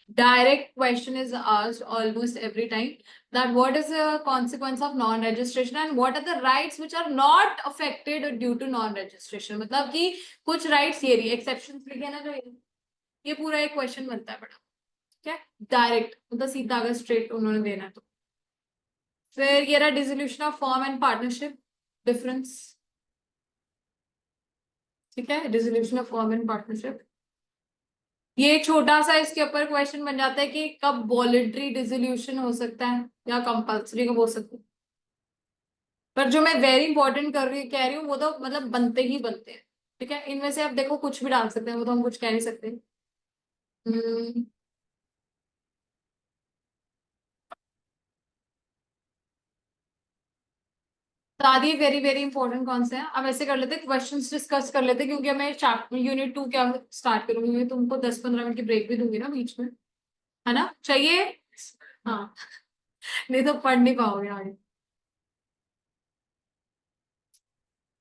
Speaker 1: Direct question is asked almost every time that what is the consequence of non-registration and what are the rights which are not affected due to non-registration. मतलब कि कुछ rights ये रही exceptions लिखे ना जो ये पूरा एक question बनता है बड़ा क्या डायरेक्ट मतलब सीधा अगर स्ट्रेट उन्होंने देना है तो फिर ये रहा dissolution of firm and partnership difference ठीक है dissolution of firm and partnership ये छोटा सा इसके ऊपर क्वेश्चन बन जाता है कि कब वॉलंटरी डिसोल्यूशन हो सकता है या कंपल्सरी कब हो सकता है पर जो मैं वेरी इंपॉर्टेंट कह रही हूँ वो तो मतलब बनते ही बनते हैं ठीक है इनमें से आप देखो कुछ भी डाल सकते हैं वो तो हम कुछ कह नहीं सकते हम्म, सारी वेरी वेरी इंपॉर्टेंट कौन से हैं अब ऐसे कर लेते क्वेश्चंस डिस्कस कर लेते क्योंकि मैं चैप्टर यूनिट 2 क्या स्टार्ट करूंगी मैं तुमको 10-15 मिनट की ब्रेक भी दूंगी ना बीच में है ना चाहिए हाँ नहीं तो पढ़ नहीं पाओगे आगे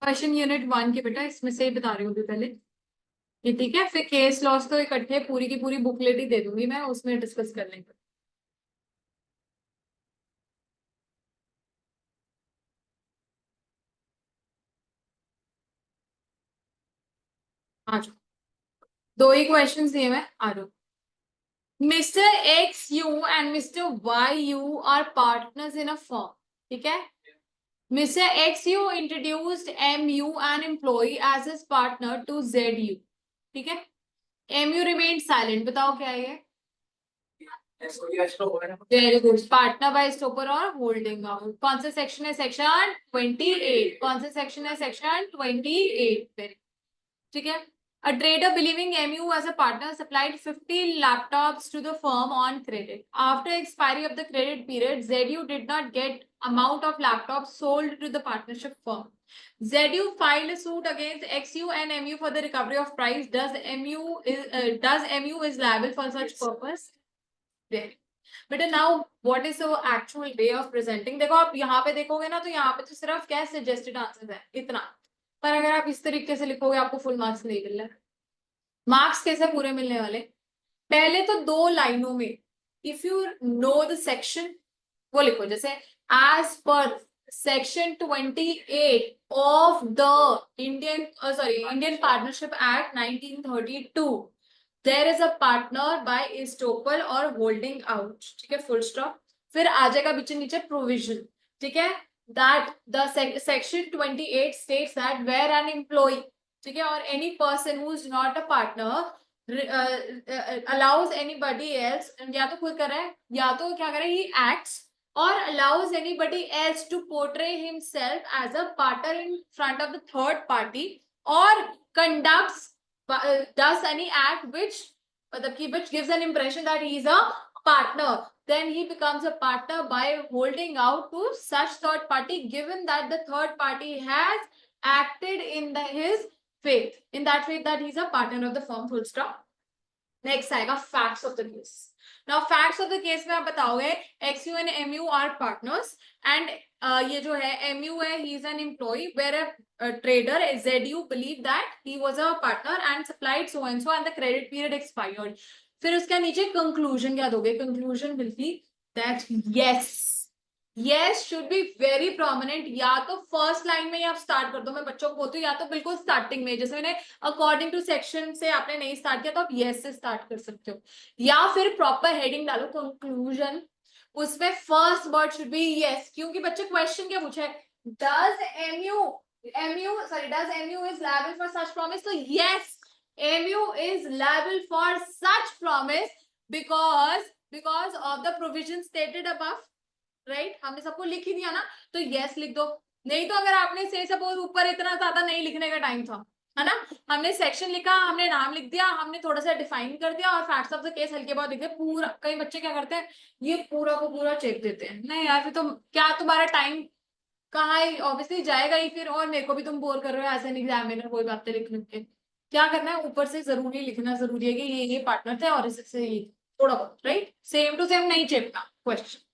Speaker 1: क्वेश्चन यूनिट 1 के बेटा इसमें से ही बता रही हूँ अभी पहले ये ठीक है फिर केस लॉस तो इकट्ठे पूरी की पूरी बुकलेट ही दे दूंगी मैं उसमें डिस्कस कर लेंगे आ जाओ दो ही क्वेश्चन दिए मैं आ जाओ mister X you and mister Y you are partners in a firm ठीक है mister X you introduced M U an employee as his partner to Z you ठीक है एम यू रिमेन साइलेंट बताओ क्या है very good partner by stopper और होल्डिंग आउट कौन सा सेक्शन है सेक्शन 28 कौन सा सेक्शन है सेक्शन 28 वेरी ठीक है A trader believing MU as a partner supplied 50 laptops to the firm on credit. After expiry of the credit period, ZU did not get amount of laptops sold to the partnership firm. ZU filed a suit against XU and MU for the recovery of price. Does MU is liable for such purpose? There. But now what is the actual way of presenting? देखो आप यहाँ पे देखोगे ना तो यहाँ पे तो सिर्फ क्या suggested answers है इतना पर अगर आप इस तरीके से लिखोगे आपको फुल मार्क्स नहीं मिल रहा मार्क्स कैसे पूरे मिलने वाले पहले तो दो लाइनों में if you know the section वो लिखो जैसे as per section 28 of the Indian Indian partnership act 1932 there is a partner by estoppel और होल्डिंग आउट ठीक है फुल स्टॉप फिर आ जाएगा बीच नीचे प्रोविजन ठीक है that the section 28 states that where an employee ठीक है और any person who is not a partner allows anybody else या तो खुद कर रहा है या तो क्या करे he acts or allows anybody else to portray himself as a partner in front of the third party or conducts does any act which which gives an impression that he is a partner then he becomes a partner by holding out to such third party given that the third party has acted in his faith in that faith that he's a partner of the firm full stop next आएगा facts of the case now facts of the case में आप बताओगे XU and MU are partners and ये जो है MU है he is an employ where a trader ZU believe that he was a partner and supplied so and the credit period expired फिर उसके नीचे कंक्लूजन क्या दोगे conclusion will be that yes yes should be very prominent या तो फर्स्ट लाइन में ही आप स्टार्ट कर दो मैं बच्चों को बोलती हूँ या तो बिल्कुल स्टार्टिंग में जैसे मैंने अकॉर्डिंग टू सेक्शन से आपने नहीं स्टार्ट किया तो आप यस से स्टार्ट कर सकते हो या फिर प्रॉपर हेडिंग डालो कंक्लूजन उसमें first word should be yes क्योंकि बच्चे क्वेश्चन क्या पूछा है does MU is liable for such promise so yes MU is liable for such promise because of the provision stated above right हमने सबको लिख ही दिया ना तो यस लिख दो नहीं तो अगर आपने से सपोज ऊपर इतना ज्यादा नहीं लिखने का टाइम था है ना हमने सेक्शन लिखा हमने नाम लिख दिया हमने थोड़ा सा डिफाइन कर दिया और फैक्ट्स ऑफ द केस हल्के बहुत लिख दिया पूरा कई बच्चे क्या करते हैं ये पूरा को पूरा चेक देते हैं नहीं यार फिर तो क्या तुम्हारा टाइम कहाँ है ऑब्वियसली जाएगा ही फिर और मेरे को भी तुम बोर कर रहे हो एज एन एग्जामिनर कोई बातें लिख लिख के क्या करना है ऊपर से जरूरी लिखना जरूरी है कि ये पार्टनर थे और इससे ये थोड़ा बहुत राइट सेम टू सेम नहीं चेपना क्वेश्चन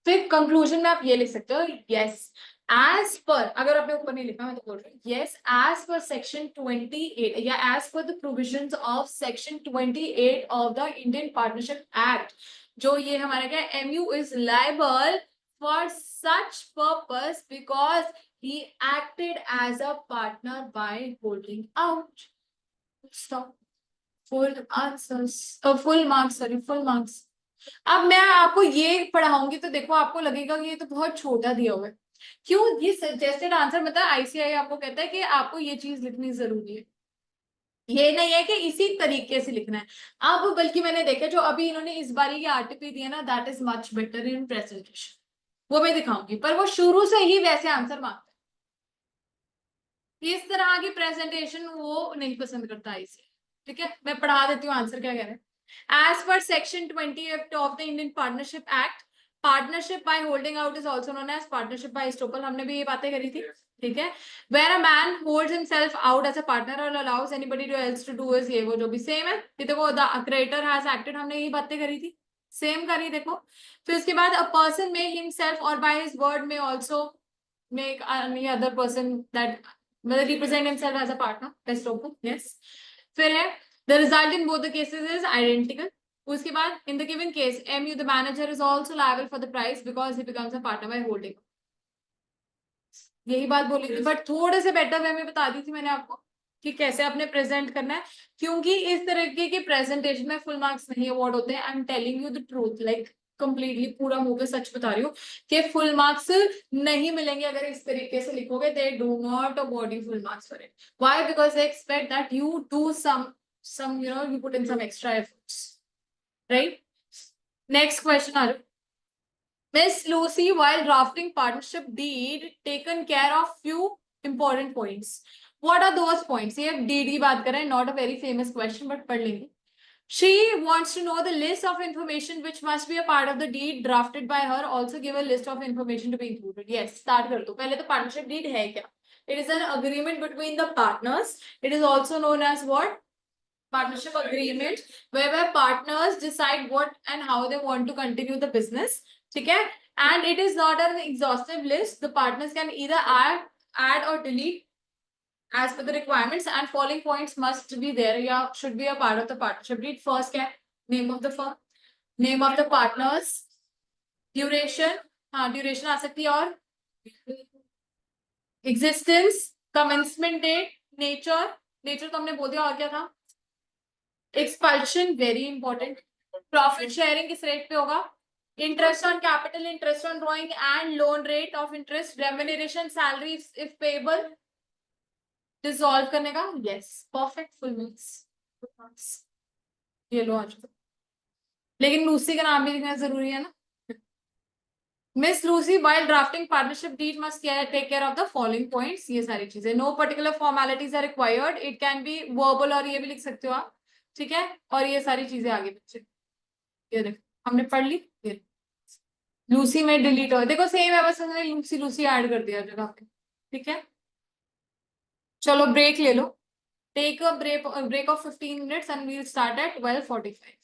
Speaker 1: फिर कंक्लूजन में आप ये लिख सकते हो यस एज पर, अगर आपने ऊपर नहीं लिखा मैं तो बोल रही हूँ, यस, एज पर सेक्शन 28 या as per the provisions of section 28 of the Indian partnership act, जो ये हमारा क्या, MU is liable for such purpose because he acted as a partner by holding out. Stop. Full answers, full marks, sorry full marks. अब मैं आपको ये पढ़ाऊंगी तो देखो आपको लगेगा कि ये तो बहुत छोटा दिया हुआ है। क्यों? ये सजेस्टेड आंसर मतलब आईसीआई आपको कहता है कि आपको ये चीज लिखनी जरूरी है, ये नहीं है कि इसी तरीके से लिखना है। अब बल्कि मैंने देखा जो अभी इन्होंने इस बारी की आरटीपी दिया ना, that is much better in presentation, वो मैं दिखाऊंगी, पर वो शुरू से ही वैसे आंसर मांगता है, इस तरह की प्रेजेंटेशन वो नहीं पसंद करता इसे। ठीक है, मैं पढ़ा देती हूँ आंसर क्या कह रहे हैं। As per Section 28 of the Indian Partnership Act, partnership by holding out is also known as partnership by estoppel. हमने भी ये बातें करी थी, ठीक है। Where a man holds himself out as a partner or allows anybody to else to do is, ये वो जो भी सेम है, ये देखो the creditor has acted, हमने यही बातें करी थी, सेम करी देखो। फिर उसके बाद a person may himself or by his word may also make any other person that मतलब represent himself as a partner, estoppel, yes। फिर है the result in both the cases is identical। उसके बाद in the given case MU the manager is also liable for the price because he becomes a partner by holding। यही बात बोली थी बट थोड़े से बेटर वे में बता दी थी मैंने आपको कि कैसे आपने प्रेजेंट करना है, क्योंकि इस तरीके के प्रेजेंटेशन में फुल मार्क्स नहीं अवार्ड होते हैं। I am telling you the truth, like completely पूरा मुंह पे सच बता रही हूँ कि फुल मार्क्स नहीं मिलेंगे अगर इस तरीके से लिखोगे। They do not award you full marks for it. Why? Because they expect that you do some you put in some extra efforts, right? Next question, Aru. Miss Lucy, while drafting partnership deed, taken care of few important points. What are those points? ये deed की बात कर रहे हैं, not a very famous question, but पढ़ लेंगे। She wants to know the list of information which must be a part of the deed drafted by her. Also give a list of information to be included. Yes, start कर दो। पहले तो partnership deed है क्या? It is an agreement between the partners. It is also known as what? Partnership agreement, whereby partners decide what and how they want to continue the business, ठीक है। and it is not an exhaustive list, the partners can either add or delete as per the requirements, and following points must be there या should be a part of the partnership deed। first क्या है? name of the firm, name of the partners, duration, हाँ duration आ सकती है, और existence, commencement date, nature, nature तो हमने बोल दिया, और क्या था? Expulsion, very important. Profit sharing किस रेट पे होगा? Interest on capital, interest on drawing and loan, rate of interest, remuneration, salary if payable, dissolve करने का, यस परफेक्ट, फुल मार्क्स। ये लो आज, लेकिन लूसी का नाम भी लिखना जरूरी है ना। Miss Lucy while drafting partnership deed must take care of the following points, ये सारी चीजें। no particular formalities are required, it can be verbal, और ये भी लिख सकते हो आप, ठीक है। और ये सारी चीजें आगे बच्चे, ये देखो हमने पढ़ ली। ये लूसी में डिलीट हो, देखो सेम है, बस हमने लूसी लूसी ऐड कर दिया जगह पे, ठीक है। चलो ब्रेक ले लो, take a break of 15 minutes and we'll start at 12:45।